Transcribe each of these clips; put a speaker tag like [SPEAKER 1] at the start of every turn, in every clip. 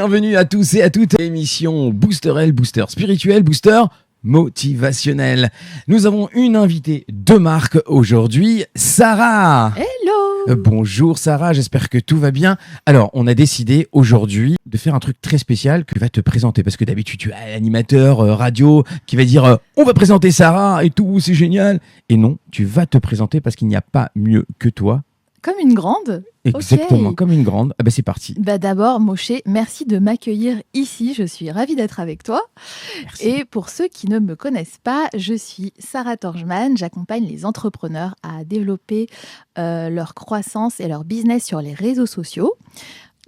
[SPEAKER 1] Bienvenue à tous et à toutes. Émission Booster Booster spirituel, Booster motivationnel. Nous avons une invitée de marque aujourd'hui, Sarah.
[SPEAKER 2] Hello.
[SPEAKER 1] Bonjour Sarah, j'espère que tout va bien. Alors, on a décidé aujourd'hui de faire un truc très spécial que tu vas te présenter parce que d'habitude tu as l'animateur radio qui va dire on va présenter Sarah et tout, c'est génial. Et non, tu vas te présenter parce qu'il n'y a pas mieux que toi.
[SPEAKER 2] Comme une grande.
[SPEAKER 1] Exactement,
[SPEAKER 2] Okay.
[SPEAKER 1] comme une grande. Ah ben c'est parti.
[SPEAKER 2] D'abord, Moshe, merci de m'accueillir ici. Je suis ravie d'être avec toi.
[SPEAKER 1] Merci.
[SPEAKER 2] Et pour ceux qui ne me connaissent pas, je suis Sarah Torjman. J'accompagne les entrepreneurs à développer leur croissance et leur business sur les réseaux sociaux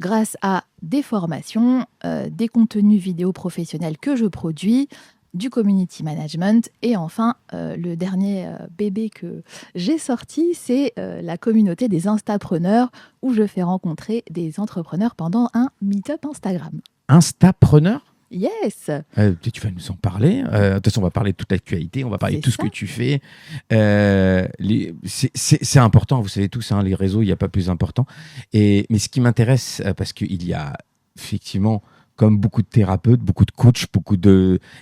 [SPEAKER 2] grâce à des formations, des contenus vidéo professionnels que je produis, du community management et enfin le dernier bébé que j'ai sorti, c'est la communauté des Instapreneurs où je fais rencontrer des entrepreneurs pendant un meet-up Instagram.
[SPEAKER 1] Instapreneur ?
[SPEAKER 2] Yes.
[SPEAKER 1] Tu vas nous en parler. De toute façon, on va parler de toute l'actualité, on va parler de tout ce que tu fais. C'est important, vous savez tous, hein, les réseaux, il n'y a pas plus important. Mais ce qui m'intéresse, parce qu'il y a effectivement, comme beaucoup de thérapeutes, beaucoup de coachs,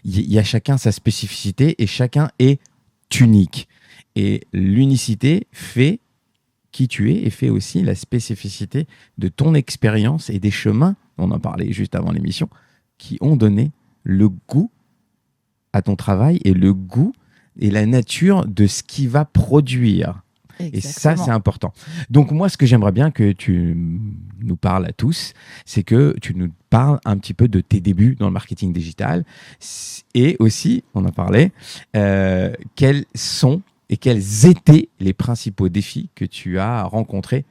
[SPEAKER 1] il y a chacun sa spécificité et chacun est unique. Et l'unicité fait qui tu es et fait aussi la spécificité de ton expérience et des chemins, on en parlait juste avant l'émission, qui ont donné le goût à ton travail et le goût et la nature de ce qui va produire.
[SPEAKER 2] Exactement.
[SPEAKER 1] Et ça, c'est important. Donc moi, ce que j'aimerais bien que tu nous parles à tous, c'est que tu nous parles un petit peu de tes débuts dans le marketing digital et aussi, on en parlait, quels sont et quels étaient les principaux défis que tu as rencontrés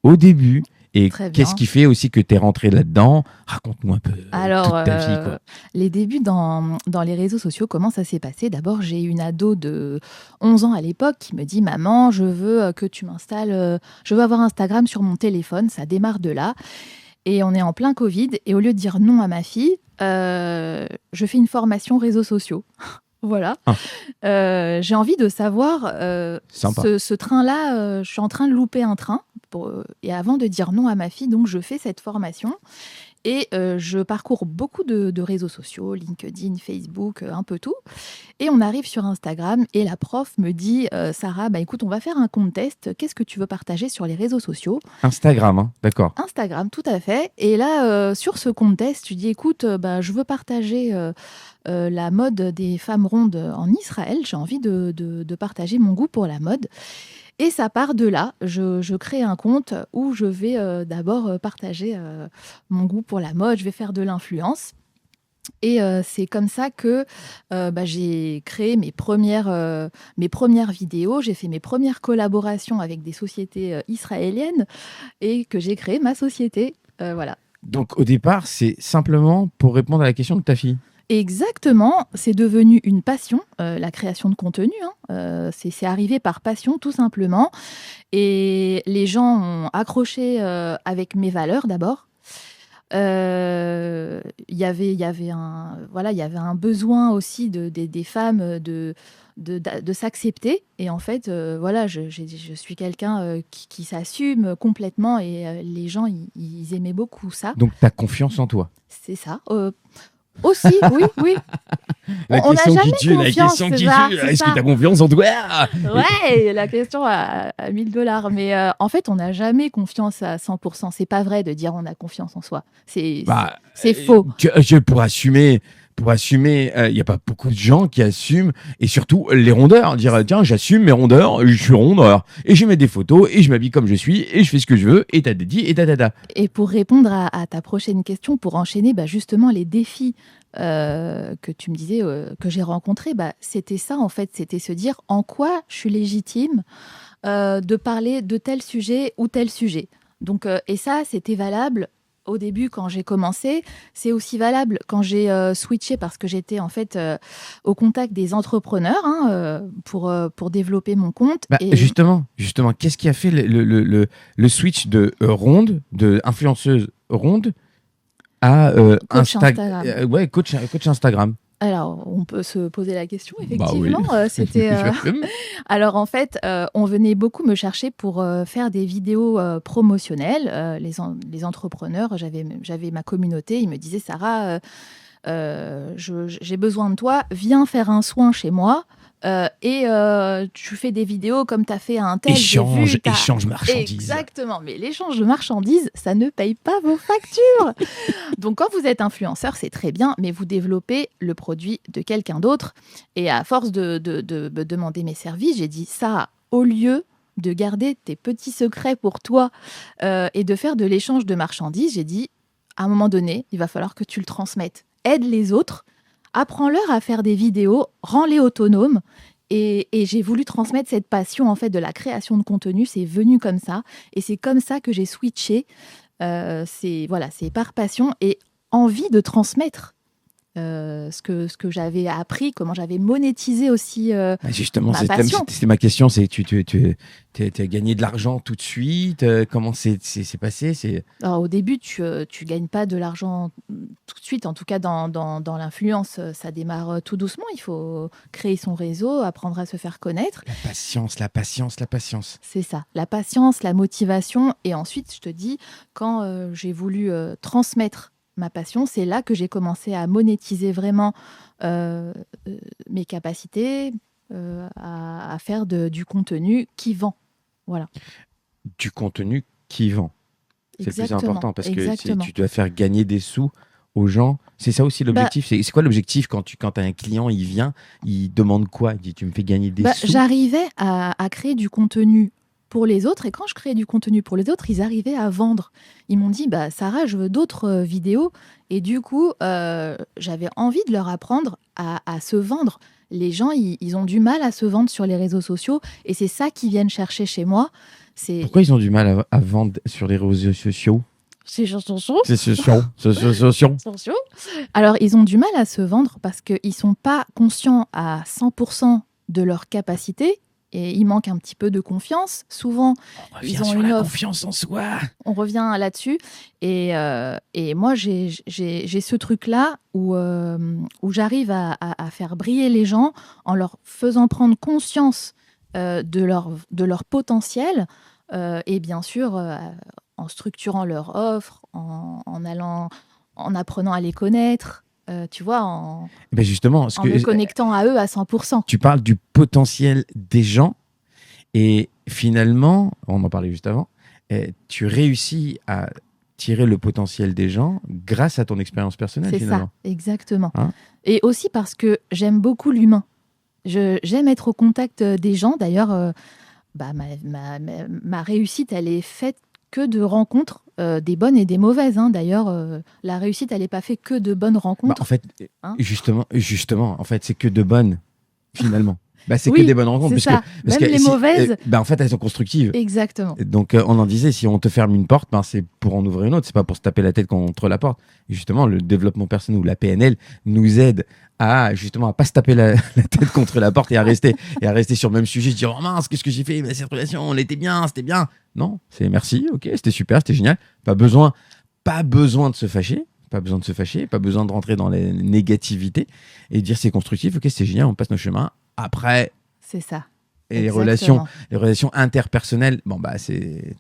[SPEAKER 1] au début. Et qu'est-ce qui fait aussi que tu es rentré là-dedans ? Raconte-nous un peu toute ta vie. Quoi.
[SPEAKER 2] Les débuts dans les réseaux sociaux, comment ça s'est passé ? D'abord, j'ai une ado de 11 ans à l'époque qui me dit « Maman, je veux que tu m'installes, je veux avoir Instagram sur mon téléphone ». Ça démarre de là. Et on est en plein Covid. Et au lieu de dire non à ma fille, je fais une formation réseaux sociaux. Voilà. J'ai envie de savoir, ce train-là, je suis en train de louper un train. Et avant de dire non à ma fille, donc je fais cette formation et je parcours beaucoup de réseaux sociaux, LinkedIn, Facebook, un peu tout. Et on arrive sur Instagram et la prof me dit « Sarah, écoute, on va faire un contest. Qu'est-ce que tu veux partager sur les réseaux sociaux ?»
[SPEAKER 1] Instagram, hein, d'accord.
[SPEAKER 2] Instagram, tout à fait. Et là, sur ce contest, tu dis « Écoute, je veux partager la mode des femmes rondes en Israël. J'ai envie de partager mon goût pour la mode. » Et ça part de là. Je crée un compte où je vais d'abord partager mon goût pour la mode. Je vais faire de l'influence. Et c'est comme ça que j'ai créé mes premières vidéos. J'ai fait mes premières collaborations avec des sociétés israéliennes et que j'ai créé ma société. Voilà.
[SPEAKER 1] Donc au départ, c'est simplement pour répondre à la question de ta fille.
[SPEAKER 2] Exactement, c'est devenu une passion, la création de contenu. C'est arrivé par passion, tout simplement. Et les gens ont accroché avec mes valeurs d'abord. Il y avait un besoin aussi des femmes de s'accepter. Et en fait, je suis quelqu'un qui s'assume complètement et les gens, ils aimaient beaucoup ça.
[SPEAKER 1] Donc, tu as confiance en toi.
[SPEAKER 2] C'est ça. Aussi, oui.
[SPEAKER 1] La question qui tue. Est-ce que tu as confiance en toi ?
[SPEAKER 2] Ouais, la question à $1000. Mais en fait, on n'a jamais confiance à 100%. C'est pas vrai de dire on a confiance en soi. C'est faux.
[SPEAKER 1] Pour assumer, il n'y a pas beaucoup de gens qui assument, et surtout les rondeurs. Dire tiens, j'assume mes rondeurs, je suis rondeur, et je mets des photos, et je m'habille comme je suis, et je fais ce que je veux, et tadadi, et tadada.
[SPEAKER 2] Et pour répondre à ta prochaine question, pour enchaîner justement les défis que tu me disais que j'ai rencontrés, c'était ça en fait, c'était se dire en quoi je suis légitime de parler de tel sujet ou tel sujet. Donc, et ça, c'était valable au début quand j'ai commencé, c'est aussi valable quand j'ai switché parce que j'étais en fait au contact des entrepreneurs pour développer mon compte.
[SPEAKER 1] Et... Justement, qu'est-ce qui a fait le switch de ronde, de influenceuse ronde à
[SPEAKER 2] coach Instagram.
[SPEAKER 1] Coach Instagram.
[SPEAKER 2] Alors, on peut se poser la question,
[SPEAKER 1] Bah oui.
[SPEAKER 2] effectivement. Alors, en fait, on venait beaucoup me chercher pour faire des vidéos promotionnelles. Les entrepreneurs, j'avais ma communauté, ils me disaient, Sarah, j'ai besoin de toi, viens faire un soin chez moi. Et tu fais des vidéos comme tu as fait à un tel, j'ai vu.
[SPEAKER 1] Échange marchandises.
[SPEAKER 2] Exactement, mais l'échange de marchandises, ça ne paye pas vos factures. Donc quand vous êtes influenceur, c'est très bien, mais vous développez le produit de quelqu'un d'autre. Et à force de me demander mes services, j'ai dit ça, au lieu de garder tes petits secrets pour toi et de faire de l'échange de marchandises, j'ai dit, à un moment donné, il va falloir que tu le transmettes. Aide les autres, apprends-leur à faire des vidéos, rends-les autonomes. Et j'ai voulu transmettre cette passion en fait de la création de contenu. C'est venu comme ça. Et c'est comme ça que j'ai switché. C'est par passion et envie de transmettre ce que j'avais appris, comment j'avais monétisé aussi
[SPEAKER 1] Justement,
[SPEAKER 2] ma passion.
[SPEAKER 1] c'était ma question. C'est tu as gagné de l'argent tout de suite. Comment c'est passé?
[SPEAKER 2] Alors, au début, tu gagnes pas de l'argent tout de suite. En tout cas, dans l'influence, ça démarre tout doucement. Il faut créer son réseau, apprendre à se faire connaître.
[SPEAKER 1] La patience, la patience, la patience.
[SPEAKER 2] C'est ça, la patience, la motivation. Et ensuite, je te dis, quand j'ai voulu transmettre ma passion, c'est là que j'ai commencé à monétiser vraiment mes capacités, à faire du contenu qui vend. Voilà.
[SPEAKER 1] Du contenu qui vend. C'est le plus
[SPEAKER 2] Exactement,
[SPEAKER 1] important parce que
[SPEAKER 2] exactement.
[SPEAKER 1] tu dois faire gagner des sous aux gens. C'est ça aussi l'objectif. C'est quoi l'objectif quand as un client, il vient, il demande quoi? Il dit tu me fais gagner des sous.
[SPEAKER 2] J'arrivais à créer du contenu pour les autres et quand je créais du contenu pour les autres, ils arrivaient à vendre. Ils m'ont dit Sarah, je veux d'autres vidéos et du coup, j'avais envie de leur apprendre à se vendre. Les gens, ils ont du mal à se vendre sur les réseaux sociaux et c'est ça qu'ils viennent chercher chez moi.
[SPEAKER 1] Pourquoi ils ont du mal à vendre sur les réseaux sociaux?
[SPEAKER 2] C'est
[SPEAKER 1] sociaux.
[SPEAKER 2] Alors, ils ont du mal à se vendre parce qu'ils ne sont pas conscients à 100% de leur capacité et il manque un petit peu de confiance. Souvent,
[SPEAKER 1] ils ont une offre. Confiance en soi.
[SPEAKER 2] On revient là-dessus. Et moi, j'ai ce truc-là où j'arrive à faire briller les gens en leur faisant prendre conscience de leur potentiel et bien sûr en structurant leur offre, en apprenant à les connaître, tu vois, en me connectant à eux à 100%.
[SPEAKER 1] Tu parles du potentiel des gens et finalement, on en parlait juste avant, tu réussis à tirer le potentiel des gens grâce à ton expérience personnelle.
[SPEAKER 2] C'est ça, exactement. Et aussi parce que j'aime beaucoup l'humain. J'aime être au contact des gens. D'ailleurs, ma réussite, elle est faite que de rencontres, des bonnes et des mauvaises. D'ailleurs, la réussite, elle n'est pas faite que de bonnes rencontres.
[SPEAKER 1] En fait, justement, en fait, c'est que de bonnes, finalement. C'est que des bonnes rencontres.
[SPEAKER 2] Parce que les mauvaises...
[SPEAKER 1] en fait, elles sont constructives.
[SPEAKER 2] Exactement.
[SPEAKER 1] Donc, on en disait, si on te ferme une porte, c'est pour en ouvrir une autre. C'est pas pour se taper la tête contre la porte. Et justement, le développement personnel ou la PNL nous aide à pas se taper la tête contre la porte et à rester sur le même sujet. Se dire, oh mince, qu'est-ce que j'ai fait? Cette relation, on était bien, c'était bien. Non, c'est merci, ok, c'était super, c'était génial. Pas besoin de se fâcher. Pas besoin de rentrer dans la négativité et de dire c'est constructif, ok, c'est génial, on passe nos chemins. Après,
[SPEAKER 2] c'est ça.
[SPEAKER 1] Et les relations interpersonnelles, c'est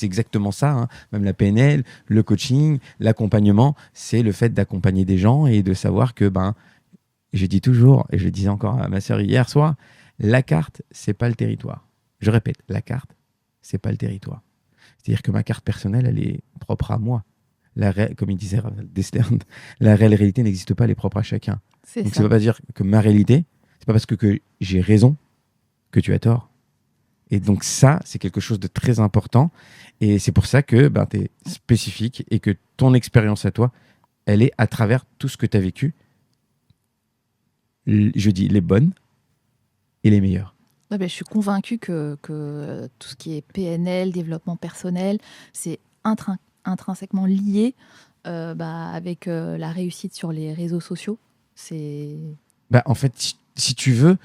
[SPEAKER 1] exactement ça. Même la PNL, le coaching, l'accompagnement, c'est le fait d'accompagner des gens et de savoir que, je dis toujours, et je le disais encore à ma sœur hier soir, la carte, c'est pas le territoire. Je répète, la carte, c'est pas le territoire. C'est-à-dire que ma carte personnelle, elle est propre à moi. Comme il disait Destern, la réalité n'existe pas, elle est propre à chacun. Donc ça ne veut pas dire que ma réalité, c'est pas parce que j'ai raison que tu as tort. Et donc ça, c'est quelque chose de très important. Et c'est pour ça que tu es spécifique et que ton expérience à toi, elle est à travers tout ce que tu as vécu. Je dis les bonnes et les meilleures.
[SPEAKER 2] Je suis convaincue que tout ce qui est PNL, développement personnel, c'est intrinsèquement lié avec la réussite sur les réseaux sociaux.
[SPEAKER 1] En fait, si tu veux,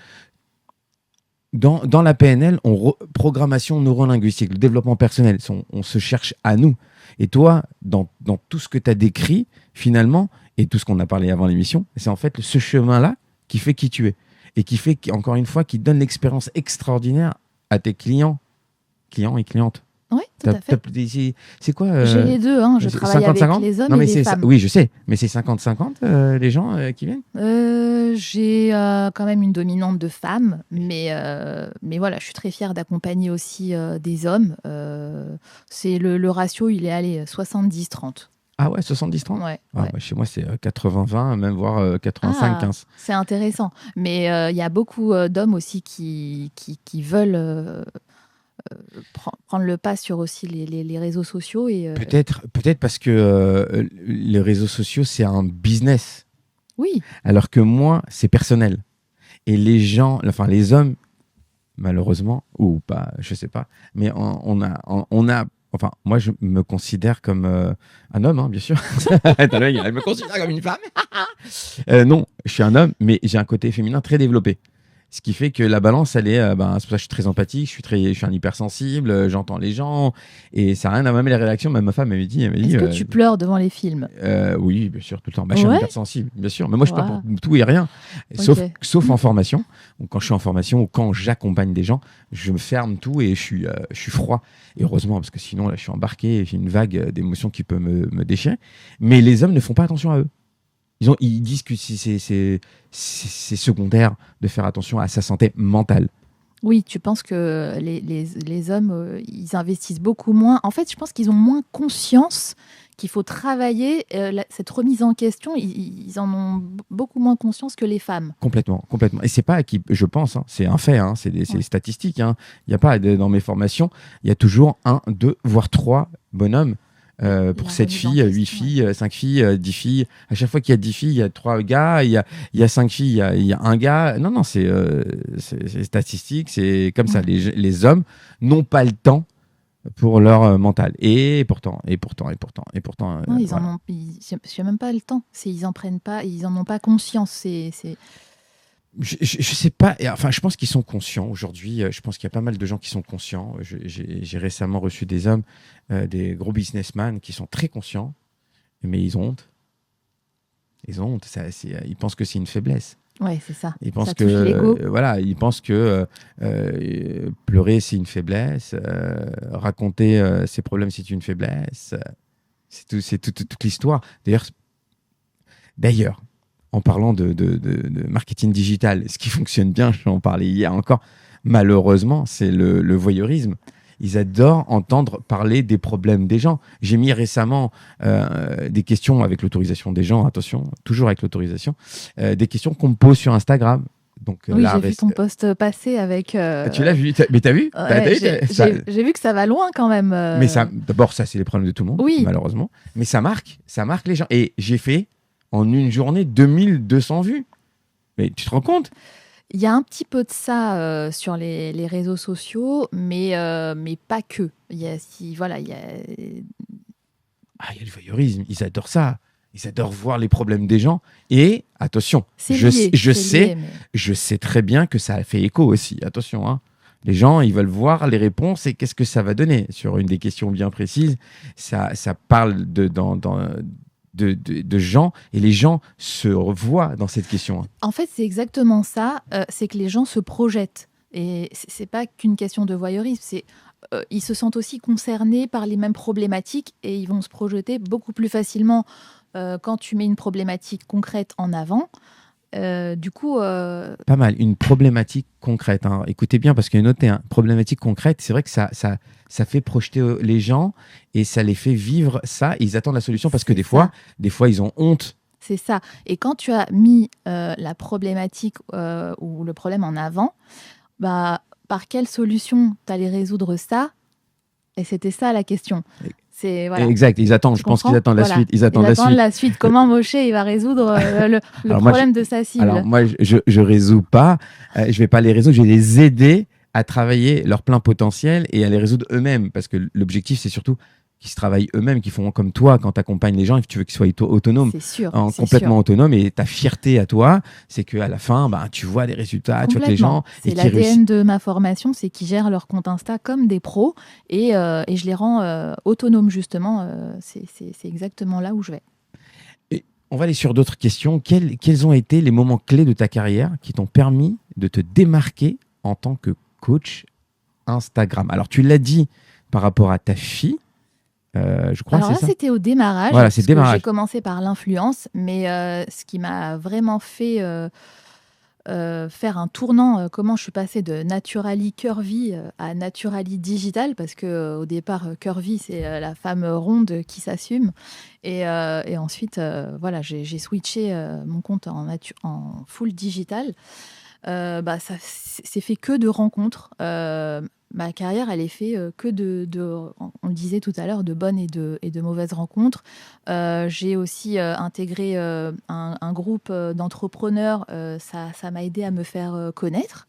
[SPEAKER 1] dans la PNL, programmation neurolinguistique, le développement personnel, on se cherche à nous. Et toi, dans tout ce que tu as décrit, finalement, et tout ce qu'on a parlé avant l'émission, c'est en fait ce chemin-là qui fait qui tu es. Et qui fait, encore une fois, qui donne l'expérience extraordinaire à tes clients et clientes.
[SPEAKER 2] Oui, tout à fait.
[SPEAKER 1] C'est quoi
[SPEAKER 2] J'ai les deux, je travaille
[SPEAKER 1] 50,
[SPEAKER 2] avec
[SPEAKER 1] 50
[SPEAKER 2] les hommes et les femmes.
[SPEAKER 1] Oui, je sais, mais c'est 50-50 les gens qui viennent
[SPEAKER 2] J'ai quand même une dominante de femmes, mais voilà, je suis très fière d'accompagner aussi des hommes. C'est le ratio, il est allé 70-30.
[SPEAKER 1] Ah ouais, 70-30
[SPEAKER 2] ouais.
[SPEAKER 1] Bah, chez moi, c'est 80-20, même voire 85-15.
[SPEAKER 2] C'est intéressant. Mais il y a beaucoup d'hommes aussi qui veulent prendre le pas sur aussi les réseaux sociaux. Et,
[SPEAKER 1] peut-être parce que les réseaux sociaux, c'est un business.
[SPEAKER 2] Oui.
[SPEAKER 1] Alors que moi, c'est personnel. Et les gens, enfin les hommes, malheureusement, ou pas, je sais pas, mais on a enfin, moi, je me considère comme un homme, bien sûr. Elle me considère comme une femme. Non, je suis un homme, mais j'ai un côté féminin très développé. Ce qui fait que la balance, elle est. C'est pour ça que je suis très empathique, je suis un hypersensible, j'entends les gens. Et ça n'a rien à voir. Même les réactions, même ma femme, elle me dit.
[SPEAKER 2] Est-ce que tu pleures devant les films
[SPEAKER 1] Oui, bien sûr, tout le temps. Je suis un hypersensible, bien sûr. Mais moi, je pleure pour tout et rien. Sauf en formation. Donc, quand je suis en formation ou quand j'accompagne des gens, je me ferme tout et je suis froid. Et heureusement, parce que sinon, là, je suis embarqué et j'ai une vague d'émotions qui peut me déchirer. Mais les hommes ne font pas attention à eux. Ils disent que c'est secondaire de faire attention à sa santé mentale.
[SPEAKER 2] Oui, tu penses que les hommes, ils investissent beaucoup moins. En fait, je pense qu'ils ont moins conscience qu'il faut travailler cette remise en question. Ils en ont beaucoup moins conscience que les femmes.
[SPEAKER 1] Complètement. Et c'est pas je pense, c'est un fait, c'est des statistiques. Il n'y a pas dans mes formations, il y a toujours 1, 2, voire 3 bonhommes. Pour 7 filles, 8 filles, 5 filles, 10 filles. À chaque fois qu'il y a 10 filles, il y a 3 gars. Il y a 5 filles, il y a un gars. Non, c'est statistique. C'est comme ça. Les hommes n'ont pas le temps pour leur mental. Et pourtant.
[SPEAKER 2] Non, ils en ont. Je même pas le temps. Ils en prennent pas. Ils en ont pas conscience. C'est.
[SPEAKER 1] Je sais pas, enfin je pense qu'ils sont conscients aujourd'hui, je pense qu'il y a pas mal de gens qui sont conscients. J'ai récemment reçu des hommes, des gros businessmen qui sont très conscients, mais ils ont honte. Ils pensent que c'est une faiblesse.
[SPEAKER 2] Ouais, c'est ça.
[SPEAKER 1] Ils pensent
[SPEAKER 2] ça touche l'ego.
[SPEAKER 1] ils pensent que pleurer c'est une faiblesse, raconter ses problèmes c'est une faiblesse, c'est toute l'histoire. D'ailleurs, en parlant de marketing digital, ce qui fonctionne bien, j'en parlais hier encore, malheureusement, c'est le voyeurisme. Ils adorent entendre parler des problèmes des gens. J'ai mis récemment des questions avec l'autorisation des gens, attention, toujours avec l'autorisation, des questions qu'on me pose sur Instagram. Donc,
[SPEAKER 2] oui, j'ai vu ton post passer avec...
[SPEAKER 1] Tu l'as vu mais t'as vu,
[SPEAKER 2] j'ai vu que ça va loin quand même.
[SPEAKER 1] Mais d'abord, ça, c'est les problèmes de tout le monde, malheureusement. Mais ça marque les gens. Et j'ai fait en une journée 2200 vues. Mais tu te rends compte ?
[SPEAKER 2] Il y a un petit peu de ça sur les réseaux sociaux, mais pas que. Il y a
[SPEAKER 1] le voyeurisme, ils adorent ça. Ils adorent voir les problèmes des gens. Et attention, je sais très bien que ça a fait écho aussi. Attention, les gens, ils veulent voir les réponses et qu'est-ce que ça va donner. Sur une des questions bien précises, ça parle de gens, et les gens se revoient dans cette question.
[SPEAKER 2] En fait, c'est exactement ça. C'est que les gens se projettent. Et c'est pas qu'une question de voyeurisme. Ils se sentent aussi concernés par les mêmes problématiques et ils vont se projeter beaucoup plus facilement quand tu mets une problématique concrète en avant. Du coup...
[SPEAKER 1] Pas mal. Une problématique concrète. Écoutez bien, parce qu'il y a noté, problématique concrète, c'est vrai que ça fait projeter les gens et ça les fait vivre ça. Et ils attendent la solution parce que des fois, ils ont honte.
[SPEAKER 2] C'est ça. Et quand tu as mis la problématique ou le problème en avant, par quelle solution tu allais résoudre ça ? Et c'était ça la question.
[SPEAKER 1] Exact, ils attendent. Je pense qu'ils attendent la suite. Ils attendent
[SPEAKER 2] la suite. Comment Moshe il va résoudre le problème de sa cible ?
[SPEAKER 1] Alors moi, je résous pas. Je vais pas les résoudre. Je vais les aider à travailler leur plein potentiel et à les résoudre eux-mêmes. Parce que l'objectif, c'est surtout qui se travaillent eux-mêmes, qui font comme toi quand tu accompagnes les gens et que tu veux qu'ils soient autonomes,
[SPEAKER 2] C'est sûr, c'est
[SPEAKER 1] complètement
[SPEAKER 2] sûr.
[SPEAKER 1] autonomes. Et ta fierté à toi, c'est qu'à la fin, ben, tu vois des résultats, tu vois que les
[SPEAKER 2] Complètement.
[SPEAKER 1] gens et
[SPEAKER 2] C'est
[SPEAKER 1] qui réussissent.
[SPEAKER 2] l'ADN de ma formation, c'est qu'ils gèrent leur compte Insta comme des pros et je les rends autonomes justement. C'est exactement là où je vais.
[SPEAKER 1] Et on va aller sur d'autres questions. Quels ont été les moments clés de ta carrière qui t'ont permis de te démarquer en tant que coach Instagram? Alors, tu l'as dit par rapport à ta fille, je crois,
[SPEAKER 2] Alors
[SPEAKER 1] c'est
[SPEAKER 2] là,
[SPEAKER 1] ça?
[SPEAKER 2] c'était au démarrage,
[SPEAKER 1] Voilà, c'est le
[SPEAKER 2] parce que j'ai
[SPEAKER 1] démarrage.
[SPEAKER 2] commencé par l'influence, mais ce qui m'a vraiment fait faire un tournant, comment je suis passée de Naturally Curvy à Naturally Digital, parce que au départ, Curvy, c'est la femme ronde qui s'assume. Et ensuite, voilà, j'ai switché mon compte en full digital. Bah, ça c'est fait que de rencontres. Ma carrière, elle est faite que on le disait tout à l'heure, de bonnes et de mauvaises rencontres. J'ai aussi intégré un groupe d'entrepreneurs. Ça m'a aidé à me faire connaître.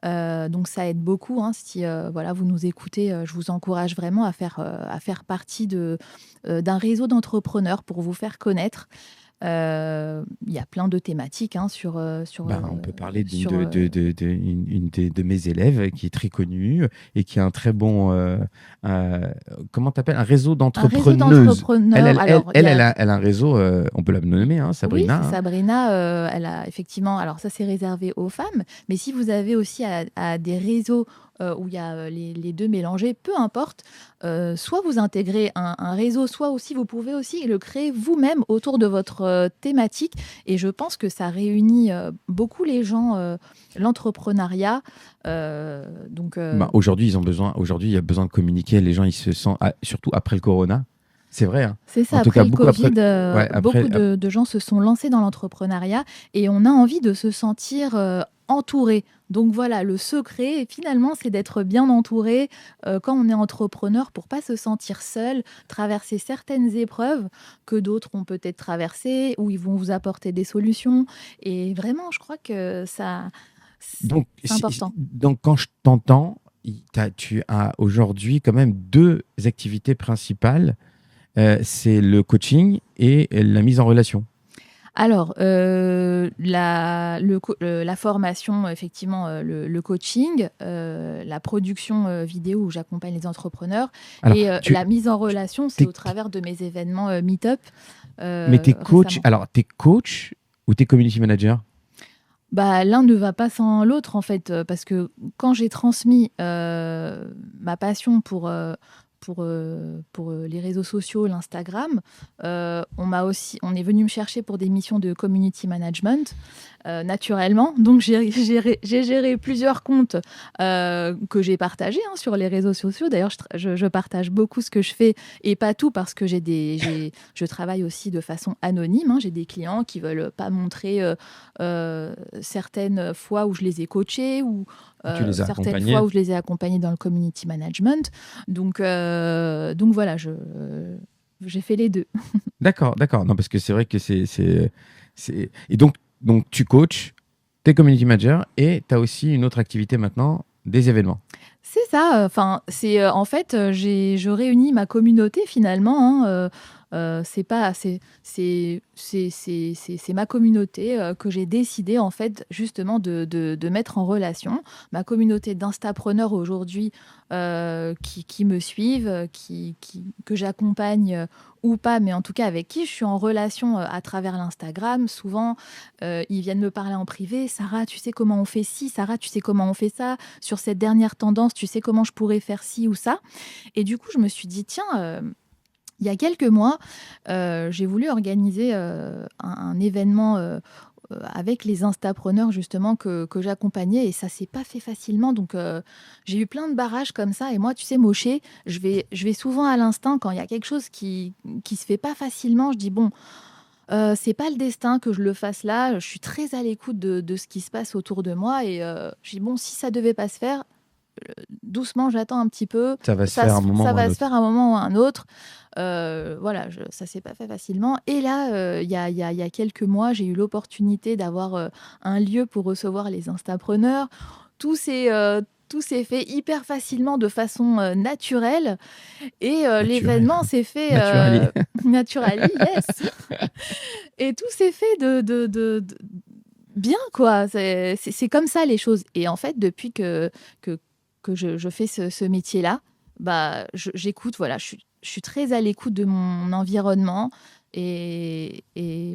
[SPEAKER 2] Donc ça aide beaucoup, hein. Si voilà, vous nous écoutez, je vous encourage vraiment à faire partie d'un réseau d'entrepreneurs pour vous faire connaître. Il y a plein de thématiques, hein,
[SPEAKER 1] Ben, on peut parler
[SPEAKER 2] sur
[SPEAKER 1] une de mes élèves qui est très connue et qui a un très bon, comment t'appelles, un réseau
[SPEAKER 2] un réseau
[SPEAKER 1] d'entrepreneuses.
[SPEAKER 2] d'entrepreneurs. Alors,
[SPEAKER 1] Elle a un réseau, on peut la nommer, hein,
[SPEAKER 2] oui,
[SPEAKER 1] Sabrina.
[SPEAKER 2] c'est
[SPEAKER 1] Hein.
[SPEAKER 2] Sabrina. Elle a effectivement. Alors ça, c'est réservé aux femmes. Mais si vous avez aussi à des réseaux où il y a les deux mélangés, peu importe. Soit vous intégrez un réseau, soit aussi vous pouvez aussi le créer vous-même autour de votre thématique. Et je pense que ça réunit beaucoup les gens, l'entrepreneuriat. Donc
[SPEAKER 1] Ben, aujourd'hui, aujourd'hui, il y a besoin de communiquer. Les gens, ils se sentent, surtout après le corona. C'est vrai, hein.
[SPEAKER 2] c'est ça,
[SPEAKER 1] En tout
[SPEAKER 2] après
[SPEAKER 1] cas,
[SPEAKER 2] le
[SPEAKER 1] beaucoup après.
[SPEAKER 2] Covid,
[SPEAKER 1] Ouais,
[SPEAKER 2] beaucoup de gens se sont lancés dans l'entrepreneuriat et on a envie de se sentir entouré. Donc voilà, le secret, finalement, c'est d'être bien entouré quand on est entrepreneur pour pas se sentir seul, traverser certaines épreuves que d'autres ont peut-être traversées, où ils vont vous apporter des solutions. Et vraiment, je crois que ça,
[SPEAKER 1] Donc,
[SPEAKER 2] c'est important.
[SPEAKER 1] donc, quand je t'entends, tu as aujourd'hui quand même deux activités principales. C'est le coaching et la mise en relation.
[SPEAKER 2] Alors, la formation, effectivement, le coaching, la production vidéo où j'accompagne les entrepreneurs
[SPEAKER 1] Alors,
[SPEAKER 2] et la mise en relation, c'est
[SPEAKER 1] t'es-
[SPEAKER 2] au travers de mes événements Meetup
[SPEAKER 1] mais t'es coach,
[SPEAKER 2] récemment.
[SPEAKER 1] alors t'es coach ou t'es community manager?
[SPEAKER 2] Bah, l'un ne va pas sans l'autre, en fait, parce que quand j'ai transmis ma passion pour les réseaux sociaux, l'Instagram, on est venu me chercher pour des missions de community management, naturellement. Donc, j'ai géré plusieurs comptes que j'ai partagés, hein, sur les réseaux sociaux. D'ailleurs, je partage beaucoup ce que je fais et pas tout parce que je travaille aussi de façon anonyme, hein. J'ai des clients qui veulent pas montrer certaines fois où je les ai coachés ou
[SPEAKER 1] Tu les as
[SPEAKER 2] certaines fois
[SPEAKER 1] accompagnés?
[SPEAKER 2] où je les ai accompagnés dans le community management. Donc voilà, j'ai fait les deux.
[SPEAKER 1] D'accord, d'accord. Non, parce que c'est vrai que Et donc tu coaches, t'es community manager et tu as aussi une autre activité maintenant, des événements.
[SPEAKER 2] C'est ça. Enfin, c'est en fait, je réunis ma communauté finalement, hein. C'est pas, c'est ma communauté que j'ai décidé en fait justement de mettre en relation. Ma communauté d'instapreneurs aujourd'hui qui me suivent, que j'accompagne ou pas, mais en tout cas avec qui je suis en relation à travers l'Instagram. Souvent, ils viennent me parler en privé. Sarah, tu sais comment on fait ci? Sarah, tu sais comment on fait ça? Sur cette dernière tendance, tu sais comment je pourrais faire ci ou ça? Et du coup, je me suis dit, tiens, il y a quelques mois, j'ai voulu organiser un événement avec les instapreneurs justement que j'accompagnais et ça s'est pas fait facilement. Donc, j'ai eu plein de barrages comme ça. Et moi, tu sais, Moché, je vais souvent à l'instinct quand il y a quelque chose qui se fait pas facilement. Je dis, bon, c'est pas le destin que je le fasse là. Je suis très à l'écoute de ce qui se passe autour de moi et je dis, bon, si ça devait pas se faire, doucement, j'attends un petit peu.
[SPEAKER 1] Ça va se faire un moment
[SPEAKER 2] Ça
[SPEAKER 1] ou un
[SPEAKER 2] va se
[SPEAKER 1] autre.
[SPEAKER 2] faire un moment ou un autre. Voilà, ça s'est pas fait facilement. Et là, il y a quelques mois, j'ai eu l'opportunité d'avoir un lieu pour recevoir les instapreneurs. Tout s'est tout s'est fait hyper facilement de façon naturelle et l'événement s'est fait naturally, yes. Et tout s'est fait de bien, quoi. C'est comme ça les choses. Et en fait, depuis que je fais ce métier-là, bah, j'écoute, voilà, je suis très à l'écoute de mon environnement et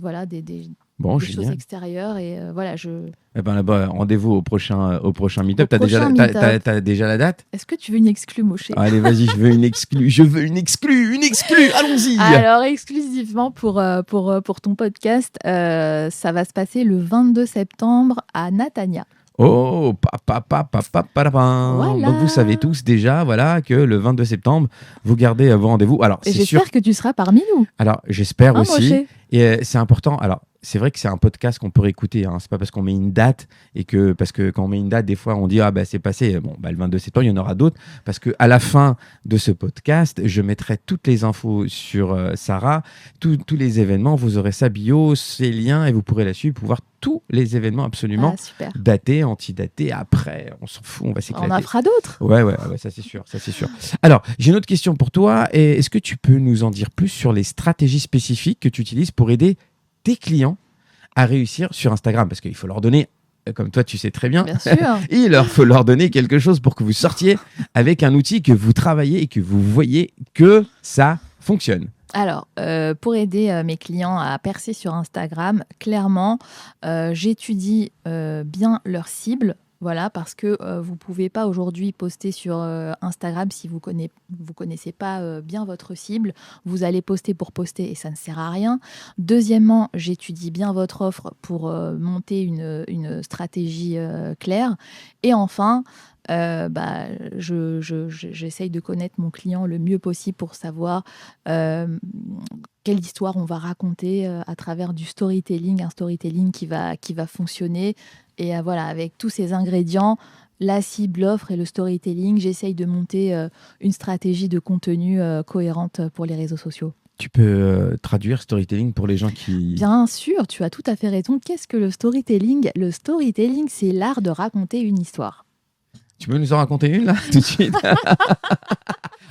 [SPEAKER 2] voilà, des choses extérieures. Et voilà,
[SPEAKER 1] Eh ben là-bas, rendez-vous au prochain meet-up. T'as déjà la date?
[SPEAKER 2] Est-ce que tu veux une exclue, Moshe?
[SPEAKER 1] Allez, vas-y, je veux une exclue, allons-y.
[SPEAKER 2] Alors, exclusivement pour ton podcast, ça va se passer le 22 septembre à Natania.
[SPEAKER 1] Oh,
[SPEAKER 2] Voilà.
[SPEAKER 1] Donc vous savez tous déjà, voilà, que le 22 septembre, vous gardez vos rendez-vous. Alors,
[SPEAKER 2] et j'espère que tu seras parmi nous.
[SPEAKER 1] Alors, j'espère aussi.
[SPEAKER 2] Moshe.
[SPEAKER 1] Et c'est important. Alors, c'est vrai que c'est un podcast qu'on peut réécouter. Hein. C'est pas parce qu'on met une date parce que quand on met une date, des fois, on dit c'est passé. Bon, le 22 septembre, il y en aura d'autres. Parce que à la fin de ce podcast, je mettrai toutes les infos sur Sarah, tous les événements. Vous aurez sa bio, ses liens, et vous pourrez la suivre pour voir tous les événements absolument datés, antidatés. Après, on s'en fout, on va s'éclater.
[SPEAKER 2] On en fera d'autres.
[SPEAKER 1] Ouais, ça c'est sûr, Alors, j'ai une autre question pour toi. Est-ce que tu peux nous en dire plus sur les stratégies spécifiques que tu utilises pour aider tes clients à réussir sur Instagram? Parce qu'il faut leur donner, comme toi tu sais très bien,
[SPEAKER 2] sûr.
[SPEAKER 1] Il faut leur donner quelque chose pour que vous sortiez avec un outil que vous travaillez et que vous voyez que ça fonctionne.
[SPEAKER 2] Alors, pour aider mes clients à percer sur Instagram, clairement, j'étudie bien leur cible. Voilà, parce que vous ne pouvez pas aujourd'hui poster sur Instagram si vous connaissez pas bien votre cible. Vous allez poster pour poster et ça ne sert à rien. Deuxièmement, j'étudie bien votre offre pour monter une stratégie claire. Et enfin, j'essaye de connaître mon client le mieux possible pour savoir quelle histoire on va raconter à travers du storytelling, un storytelling qui va fonctionner. Et voilà, avec tous ces ingrédients, la cible, l'offre et le storytelling, j'essaye de monter une stratégie de contenu cohérente pour les réseaux sociaux.
[SPEAKER 1] Tu peux traduire storytelling pour les gens qui...
[SPEAKER 2] Bien sûr, tu as tout à fait raison. Qu'est-ce que le storytelling? Le storytelling, c'est l'art de raconter une histoire.
[SPEAKER 1] Tu peux nous en raconter une, là, tout de suite?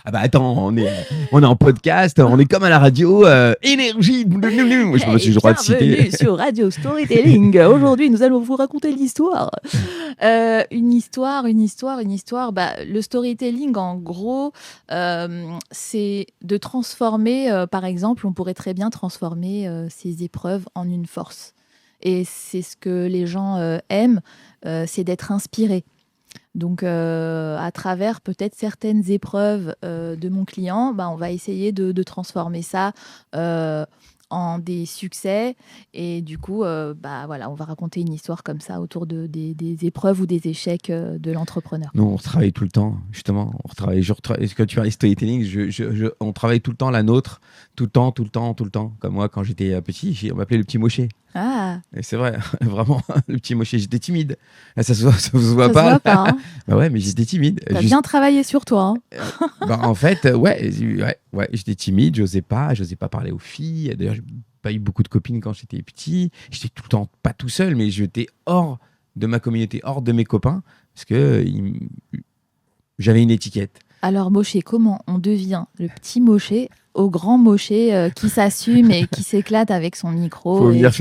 [SPEAKER 1] Attends, on est en podcast, on est comme à la radio, énergie. Je me suis le droit de citer.
[SPEAKER 2] Bienvenue sur Radio Storytelling. Aujourd'hui, nous allons vous raconter l'histoire. Une histoire. Le storytelling, en gros, c'est de transformer, par exemple, on pourrait très bien transformer ces épreuves en une force. Et c'est ce que les gens aiment, c'est d'être inspirés. Donc, à travers peut-être certaines épreuves de mon client, on va essayer de transformer ça en des succès. Et du coup, on va raconter une histoire comme ça autour des épreuves ou des échecs de l'entrepreneur.
[SPEAKER 1] Nous, on travaille tout le temps, justement. Quand tu parles storytelling, on travaille tout le temps la nôtre, tout le temps. Comme moi, quand j'étais petit, on m'appelait le petit Moshe.
[SPEAKER 2] Ah.
[SPEAKER 1] Et c'est vrai, vraiment, le petit Moshe, j'étais timide. Ça se voit pas.
[SPEAKER 2] Se voit pas, hein.
[SPEAKER 1] Ouais, mais j'étais timide.
[SPEAKER 2] T'as bien travaillé sur toi.
[SPEAKER 1] En fait, ouais, j'étais timide, j'osais pas parler aux filles. D'ailleurs, j'ai pas eu beaucoup de copines quand j'étais petit. J'étais tout le temps pas tout seul, mais j'étais hors de ma communauté, hors de mes copains, parce que j'avais une étiquette.
[SPEAKER 2] Alors, Moshe, comment on devient le petit Moshe au grand Moshe qui s'assume et qui s'éclate avec son micro?
[SPEAKER 1] Faut venir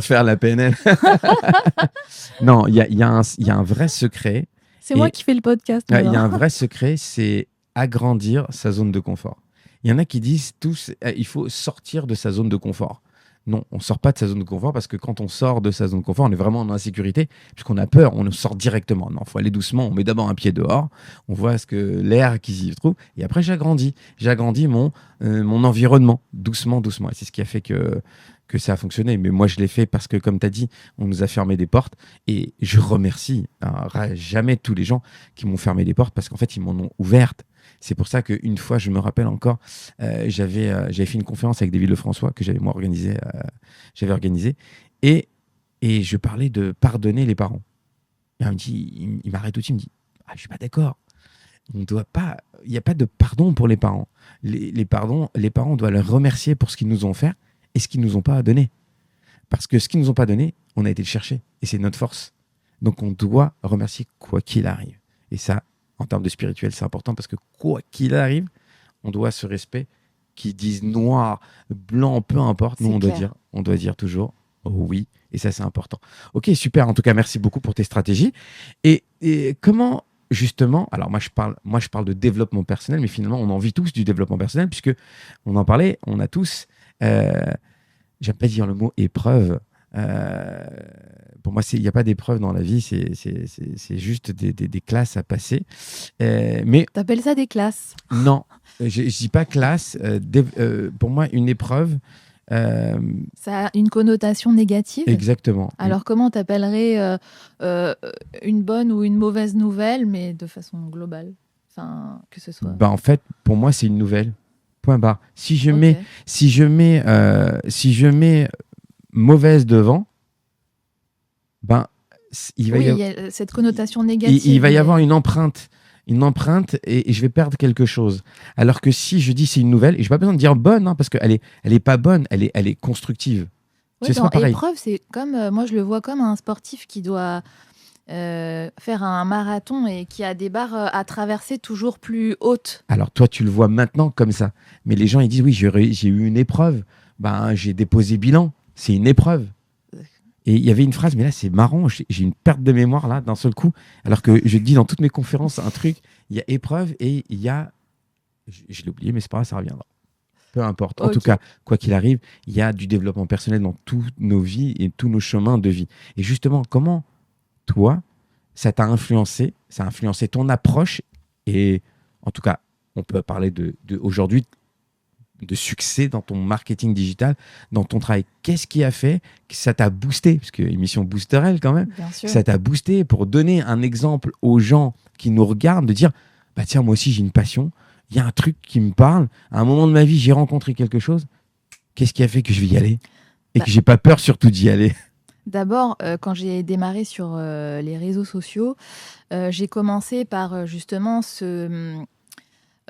[SPEAKER 1] faire la PNL. Non, il y a un vrai secret.
[SPEAKER 2] C'est moi qui fais le podcast.
[SPEAKER 1] Il y a un vrai secret, c'est agrandir sa zone de confort. Il y en a qui disent tous, il faut sortir de sa zone de confort. Non, on ne sort pas de sa zone de confort parce que quand on sort de sa zone de confort, on est vraiment en insécurité puisqu'on a peur, on nous sort directement. Non, il faut aller doucement, on met d'abord un pied dehors, on voit l'air qui s'y trouve et après j'agrandis mon environnement doucement. Et c'est ce qui a fait que ça a fonctionné. Mais moi, je l'ai fait parce que, comme tu as dit, on nous a fermé des portes et je remercie jamais tous les gens qui m'ont fermé des portes parce qu'en fait, ils m'en ont ouvertes. C'est pour ça qu'une fois, je me rappelle encore, j'avais fait une conférence avec David Lefrançois que j'avais organisé et je parlais de pardonner les parents. Et il m'arrête tout de suite, il me dit « je suis pas d'accord. Il n'y a pas de pardon pour les parents. Les parents, on doit leur remercier pour ce qu'ils nous ont fait et ce qu'ils nous ont pas donné. Parce que ce qu'ils nous ont pas donné, on a été le chercher et c'est notre force. Donc on doit remercier quoi qu'il arrive. Et ça, en termes de spirituel, c'est important parce que quoi qu'il arrive, on doit ce respect, qu'ils disent noir, blanc, peu importe. Nous,
[SPEAKER 2] C'est
[SPEAKER 1] on doit dire toujours oui. Et ça, c'est important. Ok, super. En tout cas, merci beaucoup pour tes stratégies. Et comment, justement, alors moi, je parle de développement personnel, mais finalement, on en vit tous du développement personnel, puisque on en parlait, on a tous, j'aime pas dire le mot épreuve. Euh, pour moi, il n'y a pas d'épreuve dans la vie, c'est juste des classes à passer. Mais
[SPEAKER 2] T'appelles ça des classes?
[SPEAKER 1] non, je ne dis pas classe. Pour moi, une épreuve, euh,
[SPEAKER 2] Ça a une connotation négative.
[SPEAKER 1] exactement.
[SPEAKER 2] Alors, comment t'appellerais euh, une bonne ou une mauvaise nouvelle, mais de façon globale? Enfin, que ce soit.
[SPEAKER 1] Bah, en fait, pour moi, c'est une nouvelle. Point barre.
[SPEAKER 2] Ok.
[SPEAKER 1] Si je mets mauvaise devant, ben, il va
[SPEAKER 2] Oui,
[SPEAKER 1] y
[SPEAKER 2] il
[SPEAKER 1] avoir,
[SPEAKER 2] y a cette connotation négative.
[SPEAKER 1] il va y avoir
[SPEAKER 2] mais-
[SPEAKER 1] une empreinte et je vais perdre quelque chose. Alors que si je dis c'est une nouvelle, et je n'ai pas besoin de dire bonne, hein, parce qu'elle est pas bonne, elle est constructive.
[SPEAKER 2] Ouais,
[SPEAKER 1] C'est
[SPEAKER 2] dans
[SPEAKER 1] pas pareil.
[SPEAKER 2] épreuve, c'est comme moi je le vois comme un sportif qui doit faire un marathon et qui a des barres à traverser toujours plus hautes.
[SPEAKER 1] Alors toi, tu le vois maintenant comme ça. Mais les gens, ils disent oui, j'ai eu une épreuve. Ben, j'ai déposé bilan. C'est une épreuve. Et il y avait une phrase, mais là, c'est marrant. J'ai une perte de mémoire, là, d'un seul coup. Alors que je dis dans toutes mes conférences un truc, il y a épreuve et il y a... Je l'ai oublié, mais c'est pas grave, ça reviendra. Peu importe. En tout
[SPEAKER 2] Ok.
[SPEAKER 1] cas, quoi qu'il arrive, il y a du développement personnel dans toutes nos vies et tous nos chemins de vie. Et justement, comment, toi, ça t'a influencé, ça a influencé ton approche et, en tout cas, on peut parler aujourd'hui de succès dans ton marketing digital, dans ton travail. Qu'est-ce qui a fait que ça t'a boosté, parce que émission Boosterelle quand même,
[SPEAKER 2] Bien sûr.
[SPEAKER 1] que ça t'a boosté pour donner un exemple aux gens qui nous regardent, de dire, bah tiens, moi aussi j'ai une passion, il y a un truc qui me parle, à un moment de ma vie j'ai rencontré quelque chose, qu'est-ce qui a fait que je vais y aller et
[SPEAKER 2] Bah,
[SPEAKER 1] que j'ai pas peur surtout d'y aller?
[SPEAKER 2] D'abord, quand j'ai démarré sur les réseaux sociaux, j'ai commencé par justement